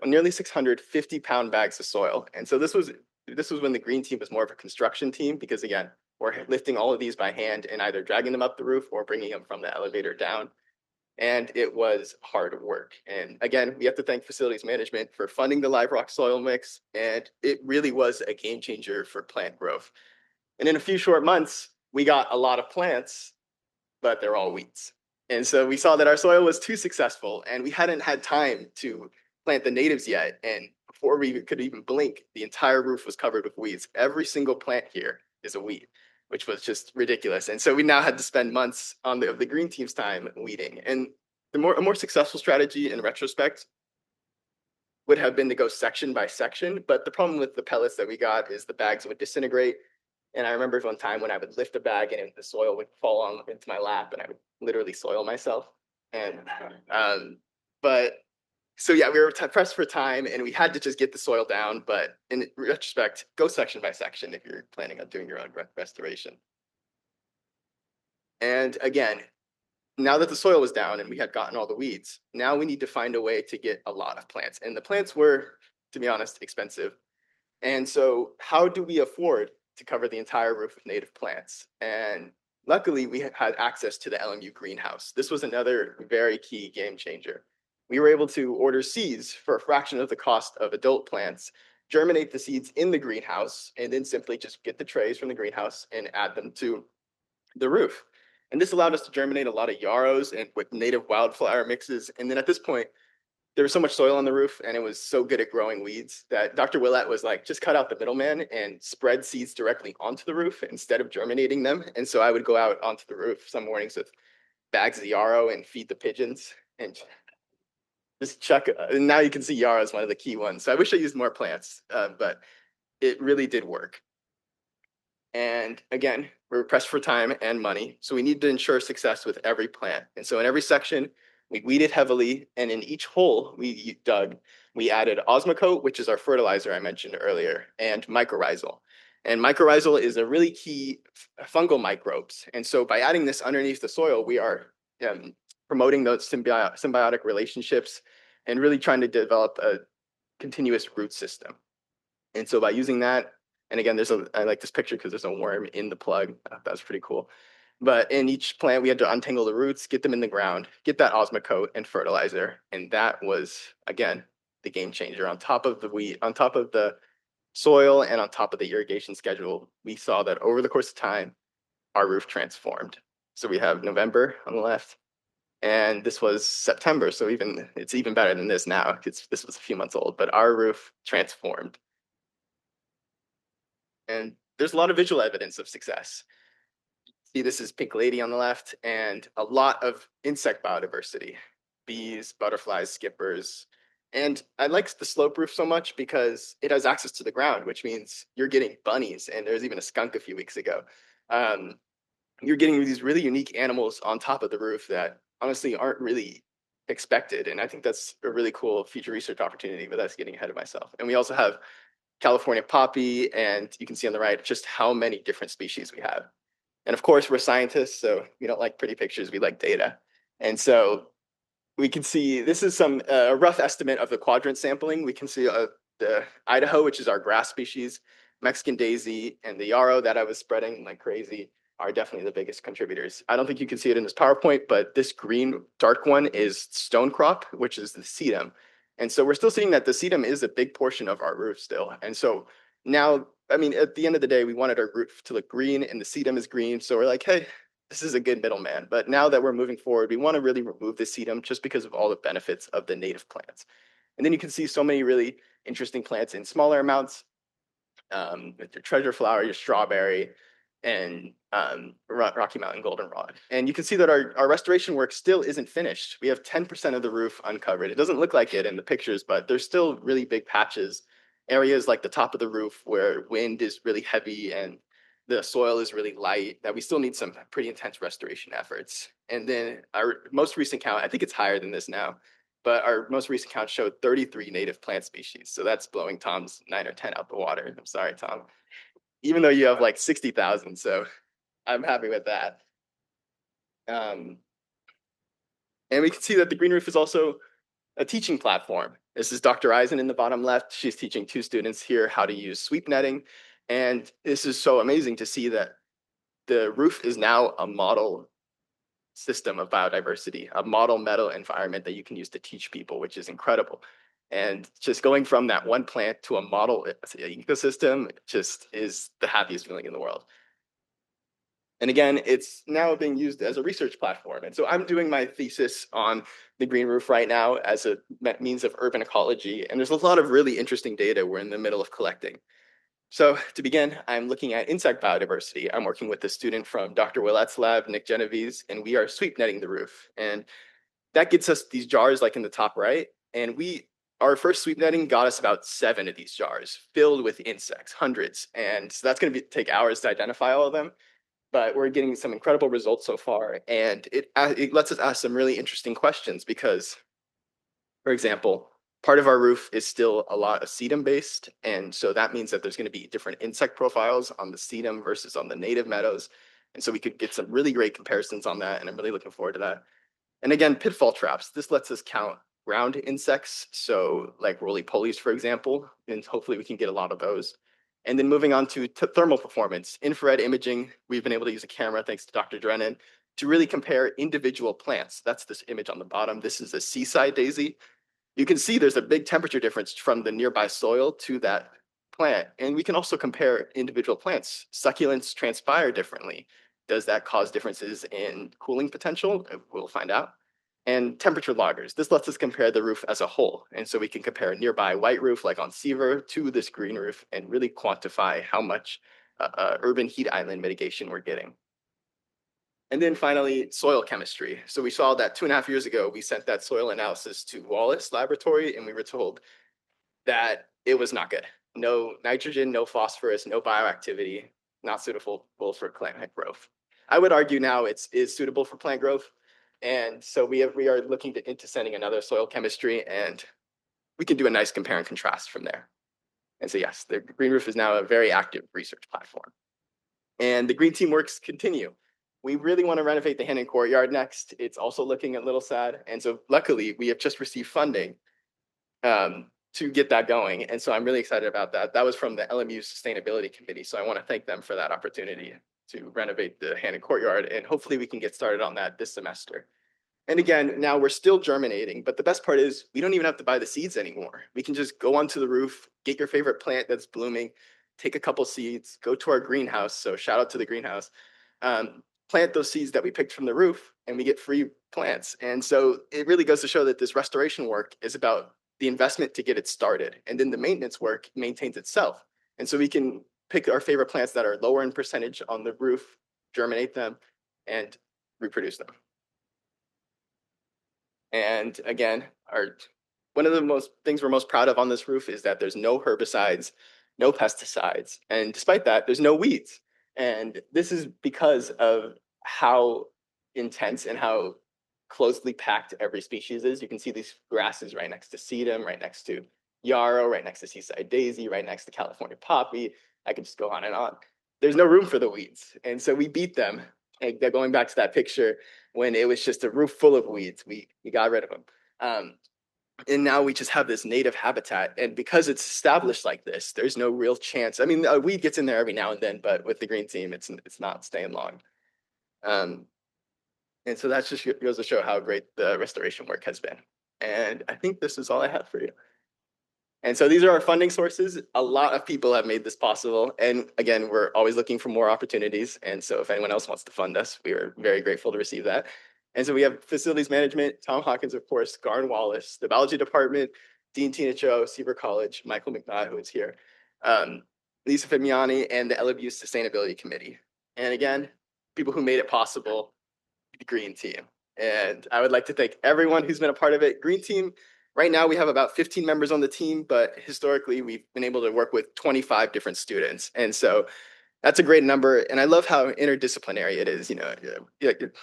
nearly 650-pound bags of soil. And so this was when the green team was more of a construction team, because again, we're lifting all of these by hand and either dragging them up the roof or bringing them from the elevator down. And it was hard work. And again, we have to thank facilities management for funding the live rock soil mix. And it really was a game changer for plant growth. And in a few short months, we got a lot of plants, but they're all weeds. And so we saw that our soil was too successful, and we hadn't had time to plant the natives yet. And before we could even blink, the entire roof was covered with weeds. Every single plant here is a weed, which was just ridiculous. And so we now had to spend months on the green team's time weeding. And a more successful strategy in retrospect would have been to go section by section. But the problem with the pellets that we got is the bags would disintegrate. And I remember one time when I would lift a bag and the soil would fall into my lap, and I would literally soil myself. And so yeah, we were pressed for time, and we had to just get the soil down. But in retrospect, go section by section if you're planning on doing your own restoration. And again, now that the soil was down and we had gotten all the weeds, now we need to find a way to get a lot of plants. And the plants were, to be honest, expensive. And so how do we afford to cover the entire roof with native plants? And luckily, we had access to the LMU greenhouse. This was another very key game changer. We were able to order seeds for a fraction of the cost of adult plants, germinate the seeds in the greenhouse, and then simply just get the trays from the greenhouse and add them to the roof. And this allowed us to germinate a lot of yarrows and with native wildflower mixes. And then at this point, there was so much soil on the roof, and it was so good at growing weeds that Dr. Willett was like, just cut out the middleman and spread seeds directly onto the roof instead of germinating them. And so I would go out onto the roof some mornings with bags of yarrow and feed the pigeons and just chuck. And now you can see yarrow is one of the key ones. So I wish I used more plants, but it really did work. And again, we were pressed for time and money, so we needed to ensure success with every plant. And so in every section, we weeded heavily, and in each hole we dug, we added Osmocote, which is our fertilizer I mentioned earlier, and mycorrhizal. And mycorrhizal is a really key fungal microbes. And so by adding this underneath the soil, we are promoting those symbiotic relationships and really trying to develop a continuous root system. And so by using that, and again, I like this picture because there's a worm in the plug. That's pretty cool. But in each plant, we had to untangle the roots, get them in the ground, get that osmocote and fertilizer. And that was, again, the game changer. On top of the wheat, on top of the soil, and on top of the irrigation schedule, we saw that over the course of time, our roof transformed. So we have November on the left, and this was September. So it's even better than this now. This was a few months old, but our roof transformed. And there's a lot of visual evidence of success. See, this is Pink Lady on the left, and a lot of insect biodiversity, bees, butterflies, skippers. And I like the slope roof so much because it has access to the ground, which means you're getting bunnies, and there's even a skunk a few weeks ago. You're getting these really unique animals on top of the roof that honestly aren't really expected. And I think that's a really cool future research opportunity, but that's getting ahead of myself. And we also have California poppy, and you can see on the right just how many different species we have. And of course, we're scientists, so we don't like pretty pictures, we like data. And so we can see, this is some rough estimate of the quadrant sampling. We can see the Idaho, which is our grass species, Mexican daisy, and the yarrow that I was spreading like crazy are definitely the biggest contributors. I don't think you can see it in this PowerPoint, but this green dark one is stonecrop, which is the sedum. And so we're still seeing that the sedum is a big portion of our roof still. And so now, I mean, at the end of the day, we wanted our roof to look green and the sedum is green. So we're like, hey, this is a good middleman. But now that we're moving forward, we want to really remove the sedum just because of all the benefits of the native plants. And then you can see so many really interesting plants in smaller amounts, with your treasure flower, your strawberry, and Rocky Mountain goldenrod. And you can see that our restoration work still isn't finished. We have 10% of the roof uncovered. It doesn't look like it in the pictures, but there's still really big patches, areas like the top of the roof where wind is really heavy and the soil is really light, that we still need some pretty intense restoration efforts. And then our most recent count, I think it's higher than this now, but our most recent count showed 33 native plant species. So that's blowing Tom's 9 or 10 out the water. I'm sorry, Tom. Even though you have like 60,000, so I'm happy with that. And we can see that the green roof is also a teaching platform. This is Dr. Eisen in the bottom left. She's teaching 2 students here how to use sweep netting. And this is so amazing to see that the roof is now a model system of biodiversity, a model meadow environment that you can use to teach people, which is incredible. And just going from that one plant to a model ecosystem just is the happiest feeling in the world. And again, it's now being used as a research platform. And so I'm doing my thesis on the green roof right now as a means of urban ecology. And there's a lot of really interesting data we're in the middle of collecting. So to begin, I'm looking at insect biodiversity. I'm working with a student from Dr. Willette's lab, Nick Genovese, and we are sweep netting the roof. And that gets us these jars like in the top right. And our first sweep netting got us about 7 of these jars filled with insects, hundreds. And so that's going to take hours to identify all of them. But we're getting some incredible results so far. And it lets us ask some really interesting questions because, for example, part of our roof is still a lot of sedum-based. And so that means that there's going to be different insect profiles on the sedum versus on the native meadows. And so we could get some really great comparisons on that. And I'm really looking forward to that. And again, pitfall traps. This lets us count ground insects. So like roly-polies, for example, and hopefully we can get a lot of those. And then moving on to thermal performance, infrared imaging, we've been able to use a camera, thanks to Dr. Drennan, to really compare individual plants. That's this image on the bottom. This is a seaside daisy. You can see there's a big temperature difference from the nearby soil to that plant. And we can also compare individual plants. Succulents transpire differently. Does that cause differences in cooling potential? We'll find out. And temperature loggers. This lets us compare the roof as a whole. And so we can compare a nearby white roof like on Seaver to this green roof and really quantify how much urban heat island mitigation we're getting. And then finally, soil chemistry. So we saw that 2.5 years ago, we sent that soil analysis to Wallace Laboratory, and we were told that it was not good. No nitrogen, no phosphorus, no bioactivity, not suitable for plant growth. I would argue now it is suitable for plant growth. And so we are looking into sending another soil chemistry, and we can do a nice compare and contrast from there. And so yes, the Green Roof is now a very active research platform. And the green team works continue. We really want to renovate the Hannon Courtyard next. It's also looking a little sad. And so luckily we have just received funding to get that going. And so I'm really excited about that. That was from the LMU Sustainability Committee. So I want to thank them for that opportunity to renovate the Hannon Courtyard. And hopefully we can get started on that this semester. And again, now we're still germinating, but the best part is we don't even have to buy the seeds anymore. We can just go onto the roof, get your favorite plant that's blooming, take a couple seeds, go to our greenhouse. So shout out to the greenhouse. Plant those seeds that we picked from the roof and we get free plants. And so it really goes to show that this restoration work is about the investment to get it started. And then the maintenance work maintains itself. And so we can pick our favorite plants that are lower in percentage on the roof, germinate them, and reproduce them. And again, one of the things we're most proud of on this roof is that there's no herbicides, no pesticides. And despite that, there's no weeds. And this is because of how intense and how closely packed every species is. You can see these grasses right next to sedum, right next to yarrow, right next to seaside daisy, right next to California poppy. I could just go on and on. There's no room for the weeds. And so we beat them. And going back to that picture, when it was just a roof full of weeds, we got rid of them. And now we just have this native habitat. And because it's established like this, there's no real chance. I mean, a weed gets in there every now and then, but with the green team, it's not staying long. And so that just goes to show how great the restoration work has been. And I think this is all I have for you. And so these are our funding sources. A lot of people have made this possible. And again, we're always looking for more opportunities. And so if anyone else wants to fund us, we are very grateful to receive that. And so we have facilities management, Tom Hawkins, of course, Garn Wallace, the biology department, Dean Tina Cho, Seaver College, Michael McNaught, who is here, Lisa Fimiani, and the LMU Sustainability Committee. And again, people who made it possible, the Green Team. And I would like to thank everyone who's been a part of it. Green Team, right now we have about 15 members on the team, but historically we've been able to work with 25 different students. And so that's a great number. And I love how interdisciplinary it is. You know,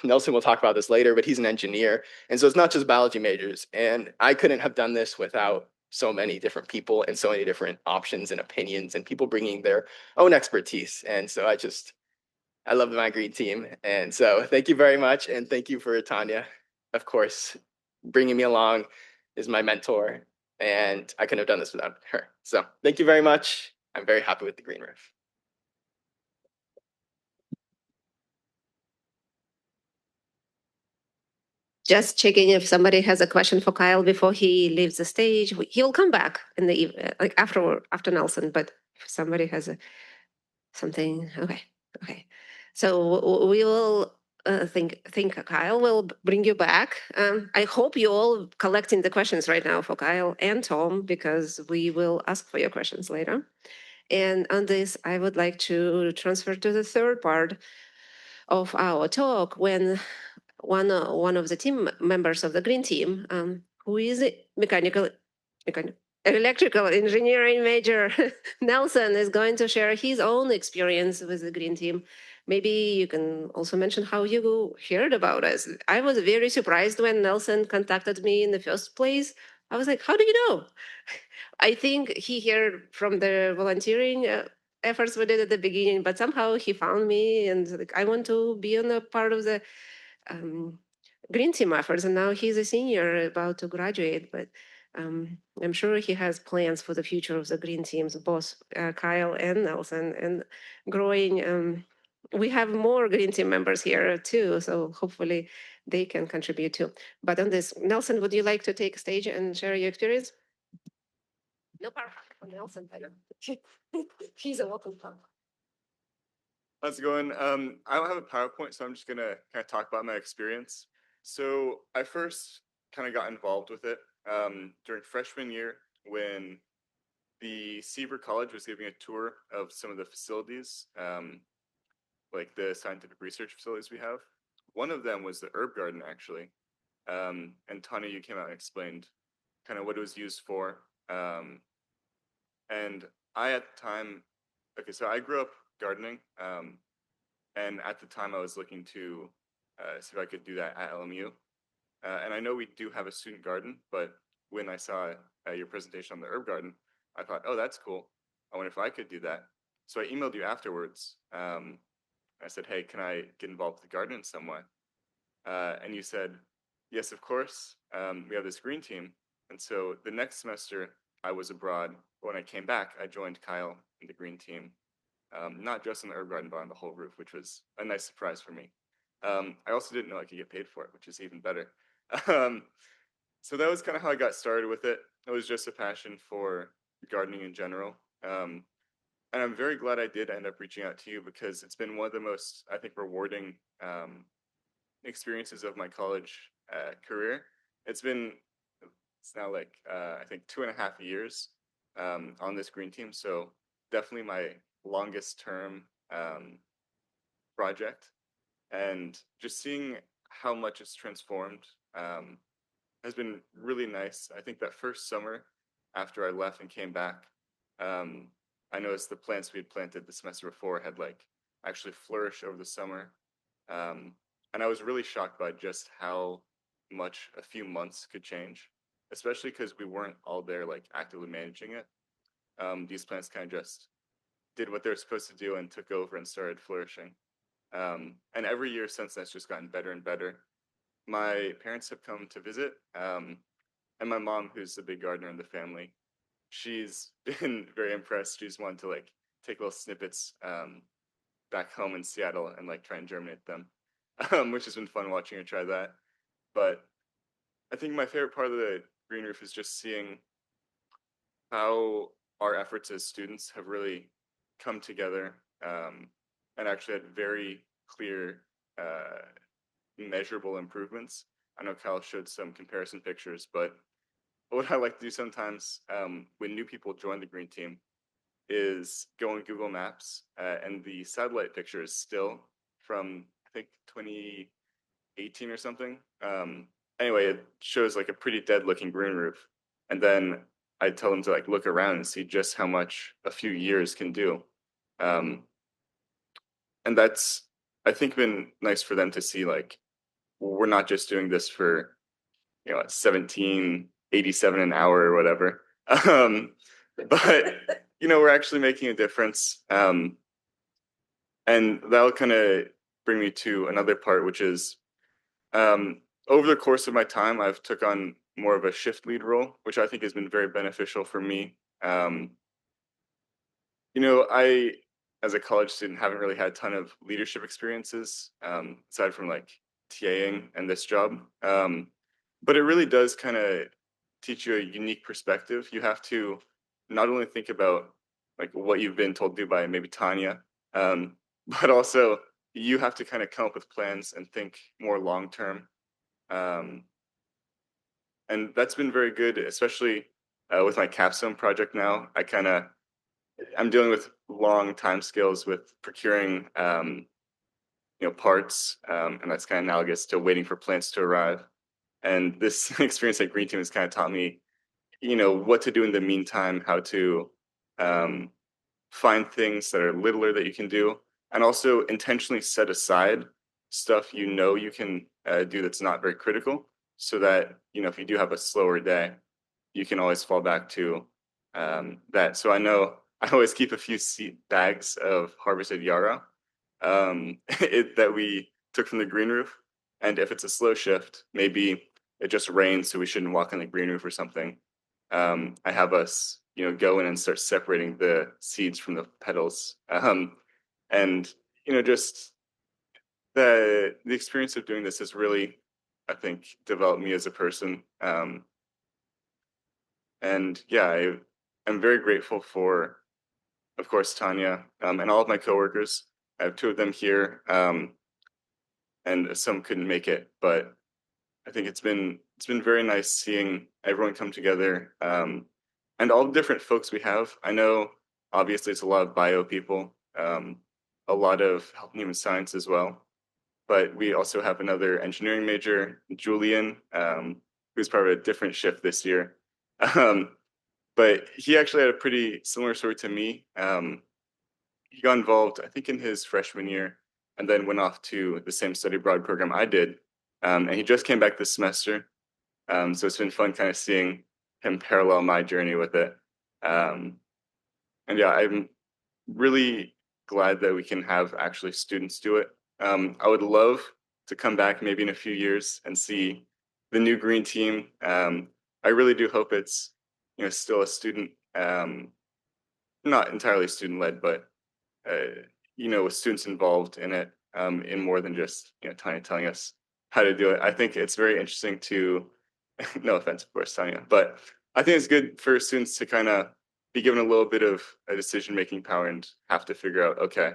Nelson will talk about this later, but he's an engineer. And so it's not just biology majors. And I couldn't have done this without so many different people and so many different options and opinions and people bringing their own expertise. And so I love my green team. And so thank you very much. And thank you for Tanya, of course, bringing me along is my mentor. And I couldn't have done this without her. So thank you very much. I'm very happy with the Green Roof. Just checking if somebody has a question for Kyle before he leaves the stage. He'll come back in the like after Nelson. But if somebody has something, okay. So we will think Kyle will bring you back. I hope you all collecting the questions right now for Kyle and Tom, because we will ask for your questions later. And on this, I would like to transfer to the third part of our talk, when one of the team members of the green team, who is a electrical engineering major, Nelson, is going to share his own experience with the green team. Maybe you can also mention how you heard about us. I was very surprised when Nelson contacted me in the first place. I was like, how do you know? I think he heard from the volunteering efforts we did at the beginning, but somehow he found me and like, I want to be on a part of the green team efforts. And now he's a senior about to graduate, but I'm sure he has plans for the future of the green teams, both Kyle and Nelson, and growing. We have more green team members here too, so hopefully they can contribute too. But on this, Nelson, would you like to take stage and share your experience? No power on Nelson. He's a welcome. How's it going? I don't have a PowerPoint, so I'm just gonna kind of talk about my experience. So I first kind of got involved with it during freshman year when the Seaver College was giving a tour of some of the facilities, like the scientific research facilities we have. One of them was the herb garden, actually. And Tanya, you came out and explained kind of what it was used for. And I, at the time, okay, so I grew up gardening, and at the time I was looking to see if I could do that at LMU. And I know we do have a student garden, but when I saw your presentation on the herb garden, I thought, oh, that's cool. I wonder if I could do that. So I emailed you afterwards. I said, hey, can I get involved with the garden in some way? And you said, yes, of course. We have this green team. And so the next semester I was abroad. When I came back, I joined Kyle in the green team, not just on the herb garden, but on the whole roof, which was a nice surprise for me. I also didn't know I could get paid for it, which is even better. So that was kind of how I got started with it. It was just a passion for gardening in general. And I'm very glad I did end up reaching out to you, because it's been one of the most, I think, rewarding experiences of my college career. It's now like, I think 2.5 years on this green team. So definitely my longest term project. And just seeing how much it's transformed has been really nice. I think that first summer after I left and came back, I noticed the plants we had planted the semester before had like actually flourished over the summer. And I was really shocked by just how much a few months could change, especially because we weren't all there like actively managing it. These plants kind of just did what they were supposed to do and took over and started flourishing. And every year since that's just gotten better and better. My parents have come to visit, and my mom, who's the big gardener in the family, she's been very impressed. She's wanted to like take little snippets back home in Seattle and like try and germinate them, which has been fun watching her try that. But I think my favorite part of the green roof is just seeing how our efforts as students have really come together and actually had very clear measurable improvements. I know Kyle showed some comparison pictures, but what I like to do sometimes when new people join the green team is go on Google Maps, and the satellite picture is still from, I think, 2018 or something. Anyway, it shows like a pretty dead looking green roof. And then I tell them to like look around and see just how much a few years can do. And that's, I think, been nice for them to see, like, we're not just doing this for, 17.87 an hour or whatever. But, we're actually making a difference. And that'll kind of bring me to another part, which is over the course of my time, I've took on more of a shift lead role, which I think has been very beneficial for me. I, as a college student, haven't really had a ton of leadership experiences, aside from like TAing and this job. But it really does kind of teach you a unique perspective. You have to not only think about like what you've been told to do by maybe Tanya, but also you have to kind of come up with plans and think more long term. And that's been very good, especially with my capstone project now. I'm dealing with long time scales with procuring, parts, and that's kind of analogous to waiting for plants to arrive. And this experience at Green Team has kind of taught me, what to do in the meantime, how to find things that are littler that you can do, and also intentionally set aside stuff you can do that's not very critical, so that if you do have a slower day, you can always fall back to that. So I know I always keep a few seed bags of harvested yarrow that we took from the green roof, and if it's a slow shift, maybe it just rains, so we shouldn't walk on the green roof or something. I have us go in and start separating the seeds from the petals, and just the experience of doing this has really, I think, developed me as a person. And yeah, I'm very grateful for, of course, Tanya, and all of my coworkers. I have 2 of them here, and some couldn't make it, but I think it's been very nice seeing everyone come together, and all the different folks we have. I know obviously it's a lot of bio people, a lot of health and human science as well, but we also have another engineering major, Julian, who's part of a different shift this year. But he actually had a pretty similar story to me. He got involved, I think, in his freshman year, and then went off to the same study abroad program I did. And he just came back this semester. So it's been fun kind of seeing him parallel my journey with it. And yeah, I'm really glad that we can have actually students do it. I would love to come back maybe in a few years and see the new green team. I really do hope it's still a student, not entirely student led, but with students involved in it, in more than just Tanya telling us how to do it. I think it's very interesting to, no offense, of course, Tanya, but I think it's good for students to kind of be given a little bit of a decision-making power and have to figure out, okay,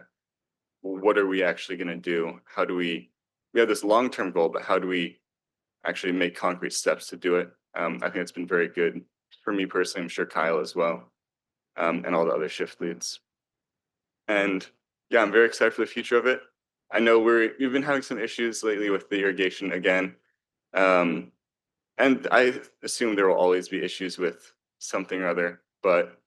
well, what are we actually going to do? How do we have this long-term goal, but how do we actually make concrete steps to do it? I think it's been very good for me personally. I'm sure Kyle as well, and all the other shift leads. And yeah, I'm very excited for the future of it. I know we've been having some issues lately with the irrigation again. And I assume there will always be issues with something or other, but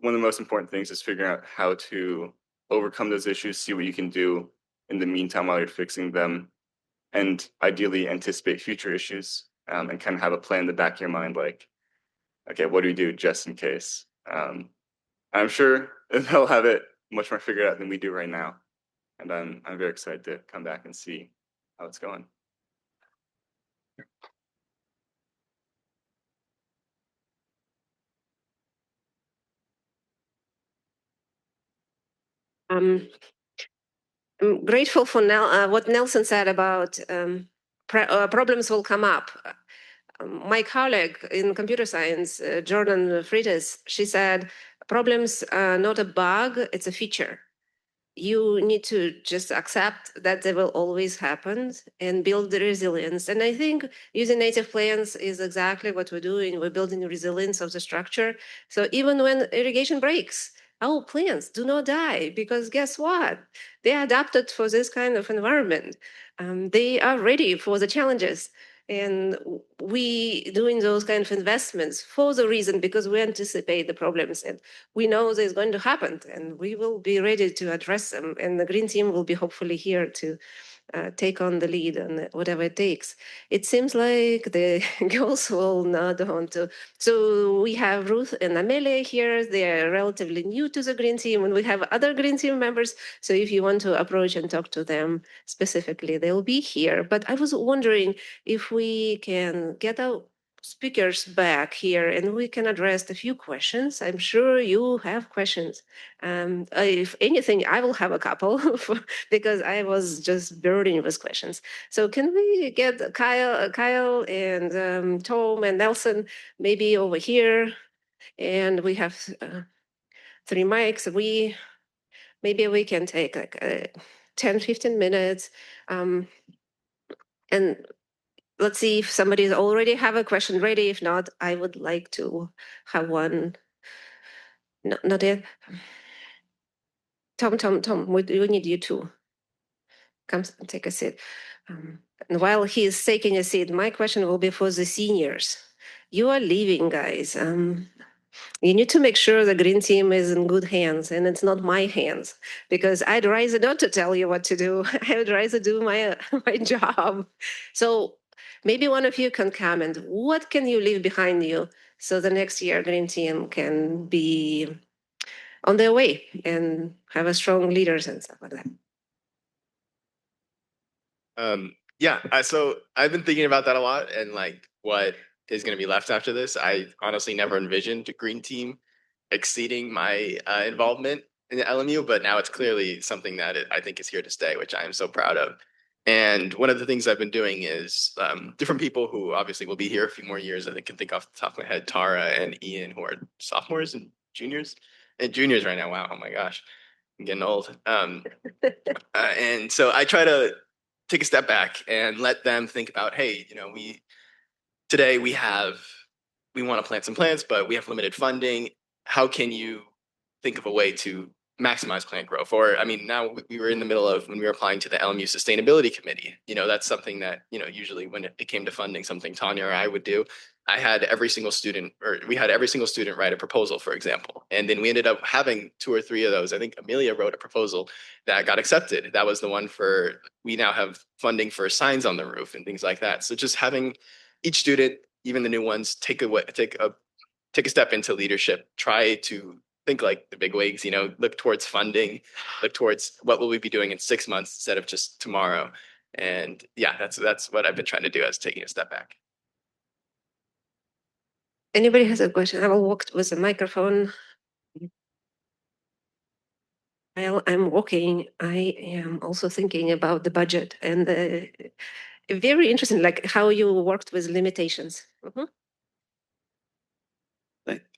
one of the most important things is figuring out how to overcome those issues, see what you can do in the meantime while you're fixing them, and ideally anticipate future issues, and kind of have a plan in the back of your mind, like, okay, what do we do just in case? I'm sure they'll have it much more figured out than we do right now. And I'm very excited to come back and see how it's going. I'm grateful for what Nelson said about problems will come up. My colleague in computer science, Jordan Freitas, she said, problems are not a bug, it's a feature. You need to just accept that they will always happen and build the resilience. And I think using native plants is exactly what we're doing. We're building the resilience of the structure. So even when irrigation breaks, our plants do not die, because guess what? They are adapted for this kind of environment. They are ready for the challenges. And we doing those kind of investments for the reason, because we anticipate the problems and we know there's going to happen, and we will be ready to address them. And the green team will be hopefully here to take on the lead on whatever it takes. It seems like the girls will not want to. So we have Ruth and Amelia here. They are relatively new to the green team, and we have other green team members. So if you want to approach and talk to them specifically, they'll be here. But I was wondering if we can get our speakers back here and we can address a few questions. I'm sure you have questions. If anything, I will have a couple because I was just burning with questions. So can we get Kyle and Tom and Nelson maybe over here? And we have 3 mics. Maybe we can take like 10, 15 minutes. And let's see if somebody already have a question ready. If not, I would like to have one. No, not yet. Tom, we need you to come take a seat. And while he is taking a seat, my question will be for the seniors. You are leaving, guys. You need to make sure the green team is in good hands, and it's not my hands, because I'd rather not to tell you what to do. I would rather do my my job. So maybe one of you can comment. What can you leave behind you so the next year green team can be on their way and have a strong leaders and stuff like that? So I've been thinking about that a lot, and like what is going to be left after this. I honestly never envisioned a green team exceeding my involvement in the LMU, but now it's clearly something that I think is here to stay, which I am so proud of. And one of the things I've been doing is different people who obviously will be here a few more years. I can think off the top of my head, Tara and Ian, who are sophomores and juniors right now. Wow, oh my gosh, I'm getting old. And so I try to take a step back and let them think about, hey, today we want to plant some plants, but we have limited funding. How can you think of a way to maximize plant growth? Or, I mean, now we were in the middle of when we were applying to the LMU Sustainability Committee. That's something that, usually when it came to funding, something Tanya or I would do. We had every single student write a proposal, for example. And then we ended up having 2 or 3 of those. I think Amelia wrote a proposal that got accepted. That was the one we now have funding for signs on the roof and things like that. So just having each student, even the new ones, take a step into leadership, try to think like the big wigs, look towards funding, look towards what will we be doing in 6 months instead of just tomorrow. And yeah, that's what I've been trying to do as taking a step back. Anybody has a question? I will walk with the microphone. While I'm walking, I am also thinking about the budget and very interesting, like how you worked with limitations.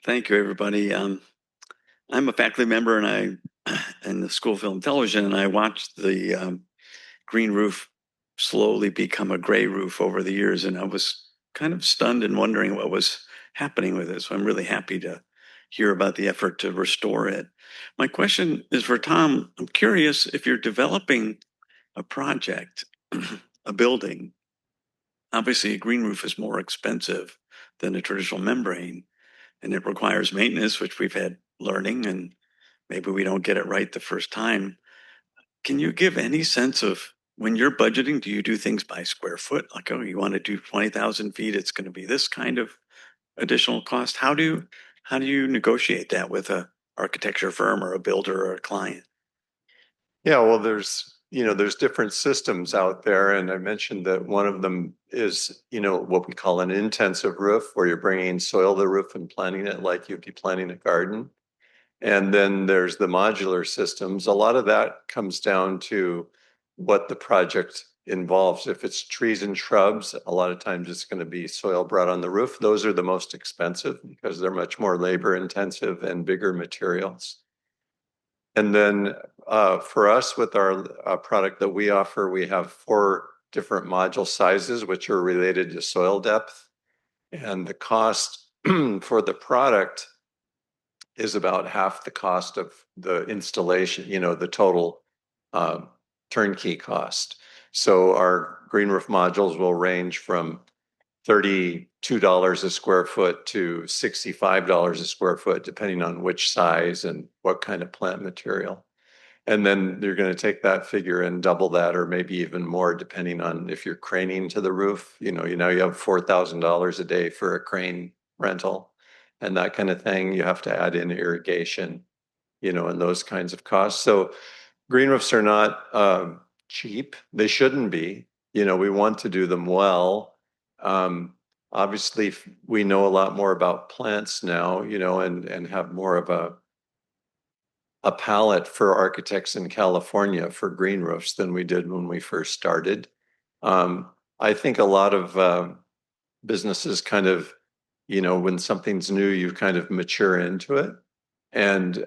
Thank you, everybody. I'm a faculty member, and in the School of Film and Television, and I watched the green roof slowly become a gray roof over the years, and I was kind of stunned and wondering what was happening with it. So I'm really happy to hear about the effort to restore it. My question is for Tom. I'm curious if you're developing a project, a building. Obviously, a green roof is more expensive than a traditional membrane, and it requires maintenance, which we've had learning, and maybe we don't get it right the first time. Can you give any sense of when you're budgeting, do you do things by square foot? Like, oh, you want to do 20,000 feet, it's going to be this kind of additional cost. How do you negotiate that with a architecture firm or a builder or a client? Yeah, well, there's different systems out there, and I mentioned that one of them is, what we call an intensive roof, where you're bringing soil to the roof and planting it like you'd be planting a garden. And then there's the modular systems. A lot of that comes down to what the project involves. If it's trees and shrubs, a lot of times it's going to be soil brought on the roof. Those are the most expensive because they're much more labor intensive and bigger materials. And then for us, with our product that we offer, we have 4 different module sizes, which are related to soil depth. And the cost for the product is about half the cost of the installation, the total turnkey cost. So our green roof modules will range from $32 a square foot to $65 a square foot, depending on which size and what kind of plant material. And then you're going to take that figure and double that, or maybe even more, depending on if you're craning to the roof. You have $4,000 a day for a crane rental and that kind of thing. You have to add in irrigation, and those kinds of costs. So green roofs are not cheap. They shouldn't be. We want to do them well. Obviously, we know a lot more about plants now, and have more of a palette for architects in California for green roofs than we did when we first started. I think a lot of businesses kind of, when something's new, you kind of mature into it. And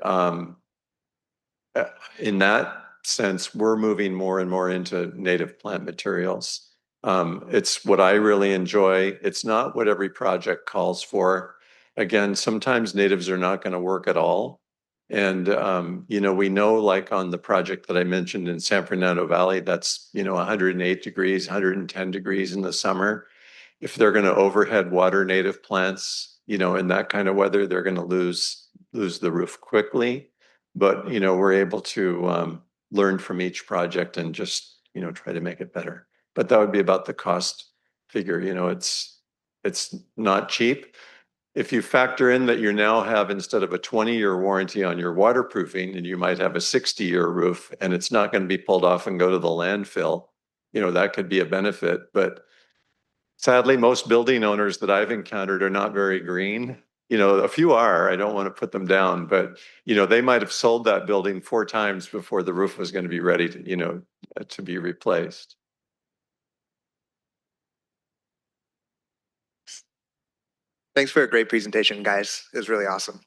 in that sense, we're moving more and more into native plant materials. It's what I really enjoy. It's not what every project calls for. Again, sometimes natives are not going to work at all. And, we know, like on the project that I mentioned in San Fernando Valley, that's, 108 degrees, 110 degrees in the summer. If they're going to overhead water native plants, in that kind of weather, they're going to lose the roof quickly. But, we're able to learn from each project and just, try to make it better. But that would be about the cost figure. It's not cheap. If you factor in that you now have, instead of a 20-year warranty on your waterproofing, and you might have a 60-year roof, and it's not going to be pulled off and go to the landfill, that could be a benefit. But sadly, most building owners that I've encountered are not very green. A few are. I don't want to put them down, but they might have sold that building 4 times before the roof was going to be ready to be replaced. Thanks for a great presentation, guys. It was really awesome.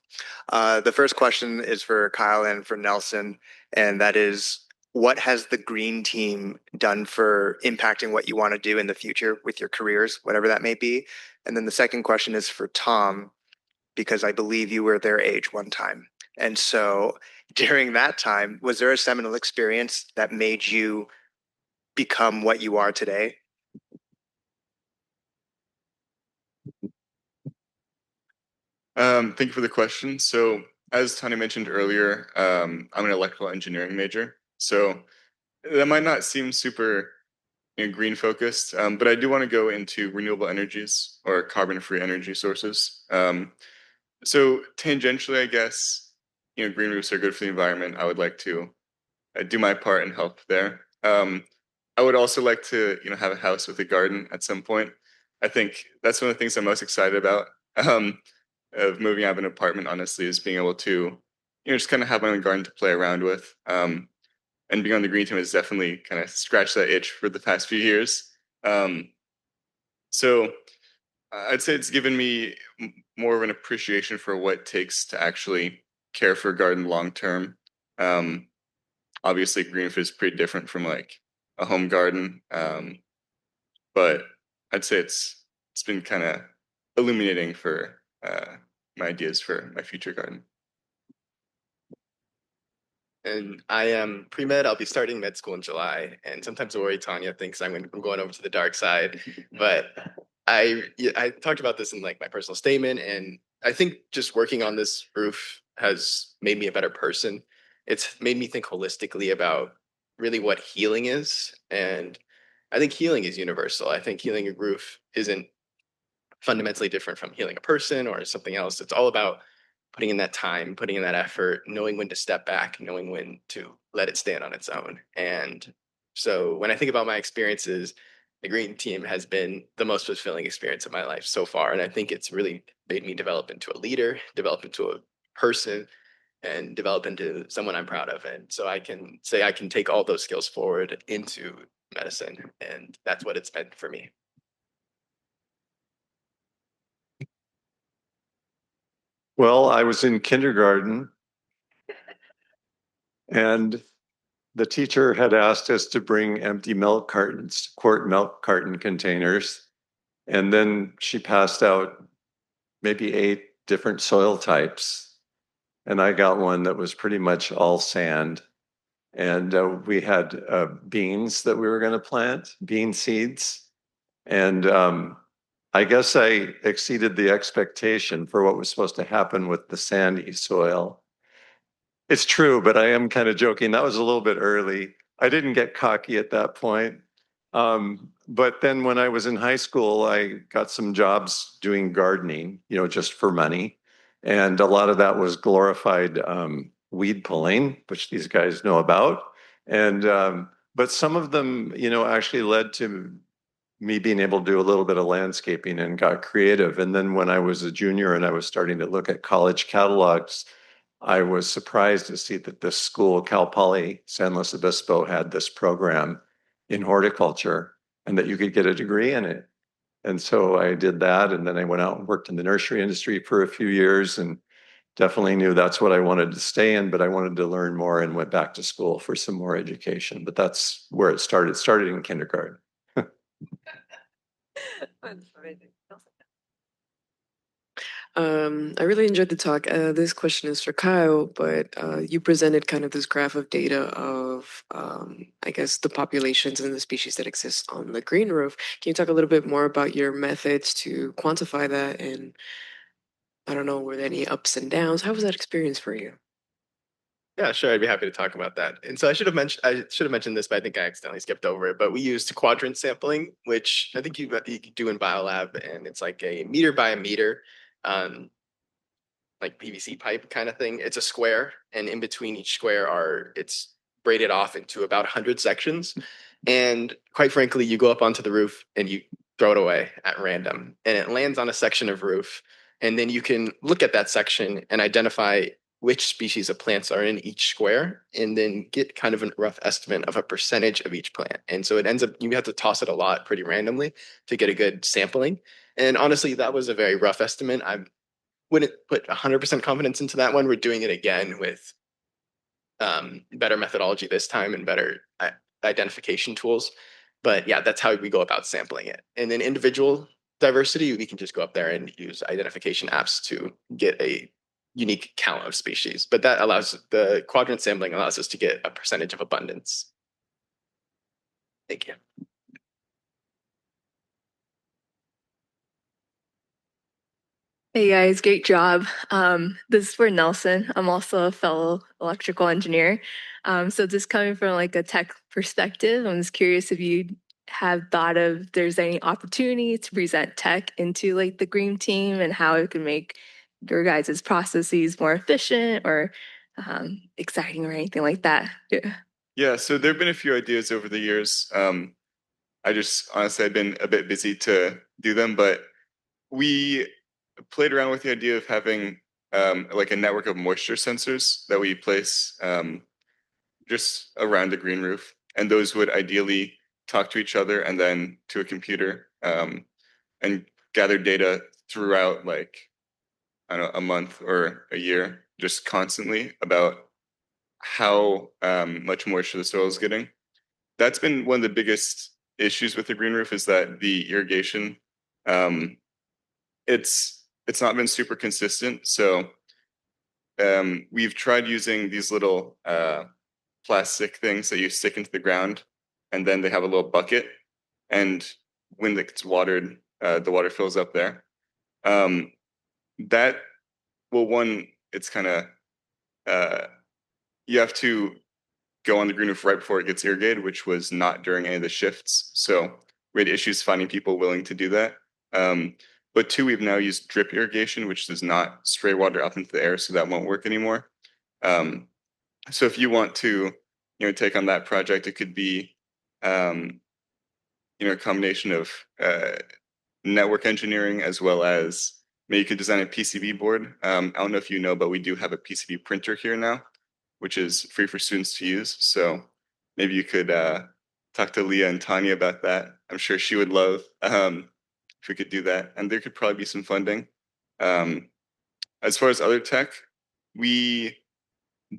The first question is for Kyle and for Nelson, and that is, what has the green team done for impacting what you want to do in the future with your careers, whatever that may be? And then the second question is for Tom, because I believe you were their age one time. And so during that time, was there a seminal experience that made you become what you are today? Thank you for the question. So as Tanya mentioned earlier, I'm an electrical engineering major. So that might not seem super green focused, but I do want to go into renewable energies or carbon-free energy sources. So tangentially, I guess, green roofs are good for the environment, I would like to do my part and help there. I would also like to, have a house with a garden at some point. I think that's one of the things I'm most excited about of moving out of an apartment, honestly, is being able to, just kind of have my own garden to play around with. And being on the green team has definitely kind of scratched that itch for the past few years. So I'd say it's given me more of an appreciation for what it takes to actually care for a garden long term. Obviously, green roof is pretty different from like a home garden, but I'd say it's been kind of illuminating for my ideas for my future garden. And I am pre-med. I'll be starting med school in July. And sometimes I worry Tanya thinks I'm going over to the dark side. But I talked about this in like my personal statement. And I think just working on this roof has made me a better person. It's made me think holistically about really what healing is. And I think healing is universal. I think healing a roof isn't fundamentally different from healing a person or something else. It's all about putting in that time, putting in that effort, knowing when to step back, knowing when to let it stand on its own. And so when I think about my experiences, the green team has been the most fulfilling experience of my life so far. And I think it's really made me develop into a leader, develop into a person, and develop into someone I'm proud of. And so I can say I can take all those skills forward into medicine. And that's what it's been for me. Well, I was in kindergarten and the teacher had asked us to bring empty milk cartons, quart milk carton containers. And then she passed out maybe 8 different soil types. And I got one that was pretty much all sand. And we had beans that we were going to plant, bean seeds. And I guess I exceeded the expectation for what was supposed to happen with the sandy soil. It's true, but I am kind of joking. That was a little bit early. I didn't get cocky at that point. But then when I was in high school, I got some jobs doing gardening, just for money. And a lot of that was glorified weed pulling, which these guys know about. And but some of them, actually led to me being able to do a little bit of landscaping and got creative. And then when I was a junior and I was starting to look at college catalogs, I was surprised to see that this school, Cal Poly San Luis Obispo, had this program in horticulture and that you could get a degree in it. And so I did that. And then I went out and worked in the nursery industry for a few years and definitely knew that's what I wanted to stay in, but I wanted to learn more and went back to school for some more education. But that's where it started. It started in kindergarten. I really enjoyed the talk. This question is for Kyle, but you presented kind of this graph of data of, I guess, the populations and the species that exist on the green roof. Can you talk a little bit more about your methods to quantify that? And I don't know, were there any ups and downs? How was that experience for you? Yeah, sure. I'd be happy to talk about that. And so I should have mentioned this, but I think I accidentally skipped over it. But we used quadrant sampling, which I think you do in biolab, and it's like a meter by a meter, like PVC pipe kind of thing. It's a square, and in between each square it's braided off into about 100 sections. And quite frankly, you go up onto the roof and you throw it away at random, and it lands on a section of roof. And then you can look at that section and identify which species of plants are in each square, and then get kind of a rough estimate of a percentage of each plant. And so it ends up, you have to toss it a lot pretty randomly to get a good sampling. And honestly, that was a very rough estimate. I wouldn't put 100% confidence into that one. We're doing it again with better methodology this time and better identification tools. But yeah, that's how we go about sampling it. And then individual diversity, we can just go up there and use identification apps to get a unique count of species. But that allows, the quadrant sampling allows us to get a percentage of abundance. Thank you. Hey guys, great job. This is for Nelson. I'm also a fellow electrical engineer. So just coming from like a tech perspective, I'm just curious if you have thought of there's any opportunity to present tech into like the green team and how it can make your guys' processes more efficient, or exciting or anything like that. Yeah. Yeah, so there have been a few ideas over the years. I just honestly I've been a bit busy to do them, but we played around with the idea of having like a network of moisture sensors that we place just around the green roof, and those would ideally talk to each other and then to a computer and gather data throughout like I don't know a month or a year, just constantly about how much moisture the soil is getting. That's been one of the biggest issues with the green roof is that the irrigation um, it's not been super consistent. So we've tried using these little plastic things that you stick into the ground, and then they have a little bucket, and when it gets watered, the water fills up there. That well, one, it's kind of you have to go on the green roof right before it gets irrigated, which was not during any of the shifts. So we had issues finding people willing to do that. But two, we've now used drip irrigation, which does not spray water up into the air, so that won't work anymore. So if you want to, take on that project, it could be, a combination of network engineering as well as maybe you could design a PCB board. I don't know if you know, but we do have a PCB printer here now, which is free for students to use. So maybe you could talk to Leah and Tanya about that. I'm sure she would love if we could do that. And there could probably be some funding. As far as other tech, we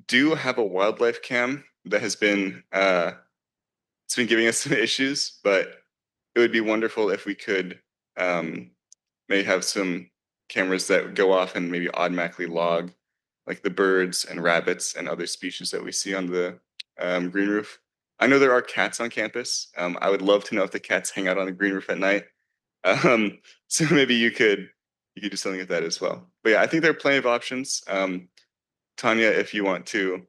do have a wildlife cam that has been it's been giving us some issues, but it would be wonderful if we could maybe have some cameras that go off and maybe automatically log like the birds and rabbits and other species that we see on the green roof. I know there are cats on campus. I would love to know if the cats hang out on the green roof at night. So maybe you could do something with that as well. But yeah, I think there are plenty of options. Tanya, if you want to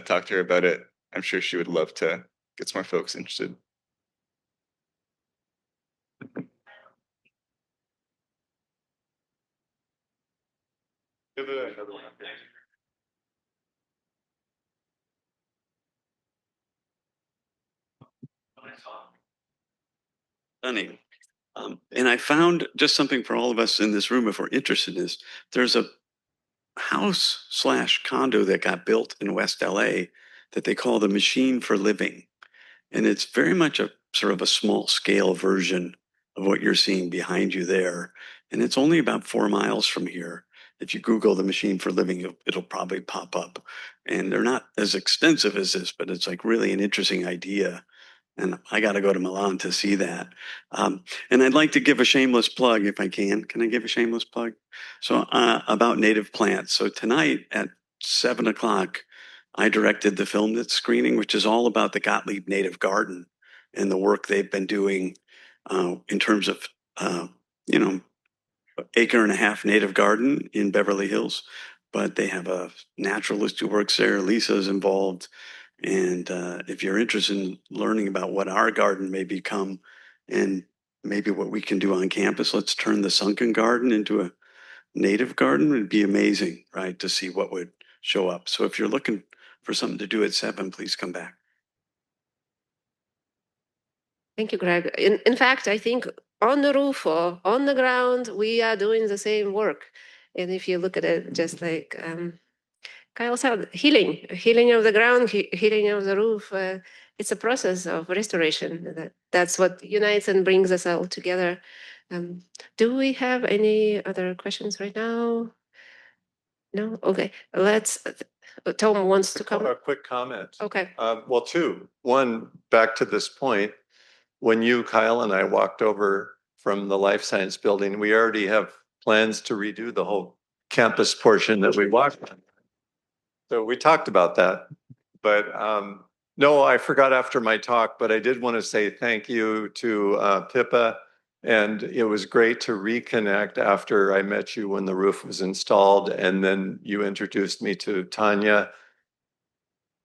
talk to her about it, I'm sure she would love to get some more folks interested. Give it another one. Stunning. And I found just something for all of us in this room, if we're interested in this, there's a house / condo that got built in West LA that they call the Machine for Living. And it's very much a sort of a small scale version of what you're seeing behind you there. And it's only about 4 miles from here. If you Google the Machine for Living, it'll probably pop up. And they're not as extensive as this, but it's like really an interesting idea. And I got to go to Milan to see that. And I'd like to give a shameless plug if I can. Can I give a shameless plug? So about native plants. So tonight at 7 o'clock, I directed the film that's screening, which is all about the Gottlieb Native Garden and the work they've been doing in terms of, acre and a half native garden in Beverly Hills. But they have a naturalist who works there. Lisa's involved. And if you're interested in learning about what our garden may become and maybe what we can do on campus, let's turn the sunken garden into a native garden. It'd be amazing, right, to see what would show up. So if you're looking for something to do at 7, please come back. Thank you, Greg. In fact, I think on the roof or on the ground, we are doing the same work. And if you look at it, just like Kyle said, healing of the ground, healing of the roof. It's a process of restoration. That's what unites and brings us all together. Do we have any other questions right now? No? Okay. Let's, Tom wants to come. A quick comment. Okay. Well, two. One, back to this point, when you, Kyle, and I walked over from the Life Science building, we already have plans to redo the whole campus portion that we walked on. So we talked about that, but no, I forgot after my talk, but I did want to say thank you to Pippa, and it was great to reconnect after I met you when the roof was installed, and then you introduced me to Tanya.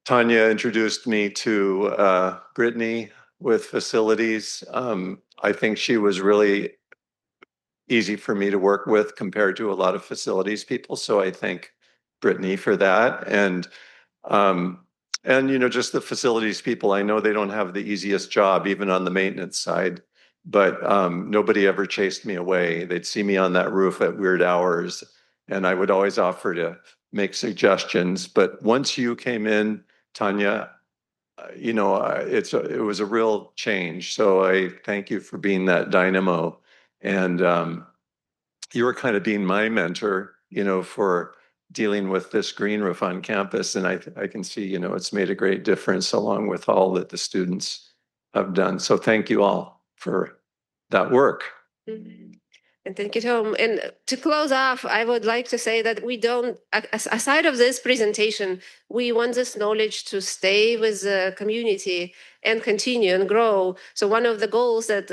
Tanya introduced me to Brittany with facilities. I think she was really easy for me to work with compared to a lot of facilities people, so I think Brittany for that. And just the facilities people, I know they don't have the easiest job, even on the maintenance side, but nobody ever chased me away. They'd see me on that roof at weird hours, and I would always offer to make suggestions. But once you came in, Tanya, it was a real change. So I thank you for being that dynamo. And you were kind of being my mentor, for dealing with this green roof on campus. And I can see, it's made a great difference along with all that the students have done. So thank you all for that work. Mm-hmm. And thank you, Tom. And to close off, I would like to say that we don't, aside of this presentation, we want this knowledge to stay with the community and continue and grow. So one of the goals that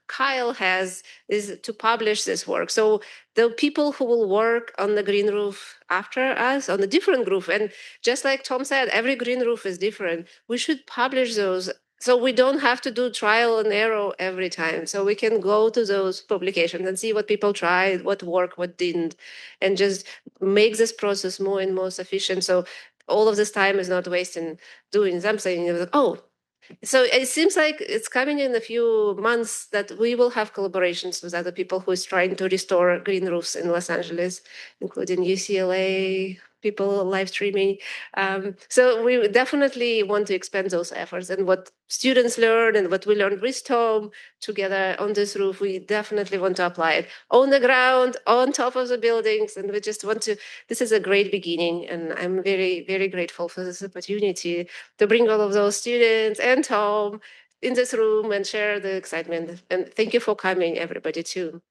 Kyle has is to publish this work. So the people who will work on the green roof after us on a different roof, and just like Tom said, every green roof is different. We should publish those so we don't have to do trial and error every time. So we can go to those publications and see what people tried, what worked, what didn't, and just make this process more and more efficient. So all of this time is not wasting doing something. Oh, so it seems like it's coming in a few months that we will have collaborations with other people who is trying to restore green roofs in Los Angeles, including UCLA, people live streaming. So we definitely want to expand those efforts, and what students learn and what we learned with Tom together on this roof, we definitely want to apply it on the ground, on top of the buildings. And we just want to, this is a great beginning. And I'm very, very grateful for this opportunity to bring all of those students and Tom in this room and share the excitement. And thank you for coming, everybody, too.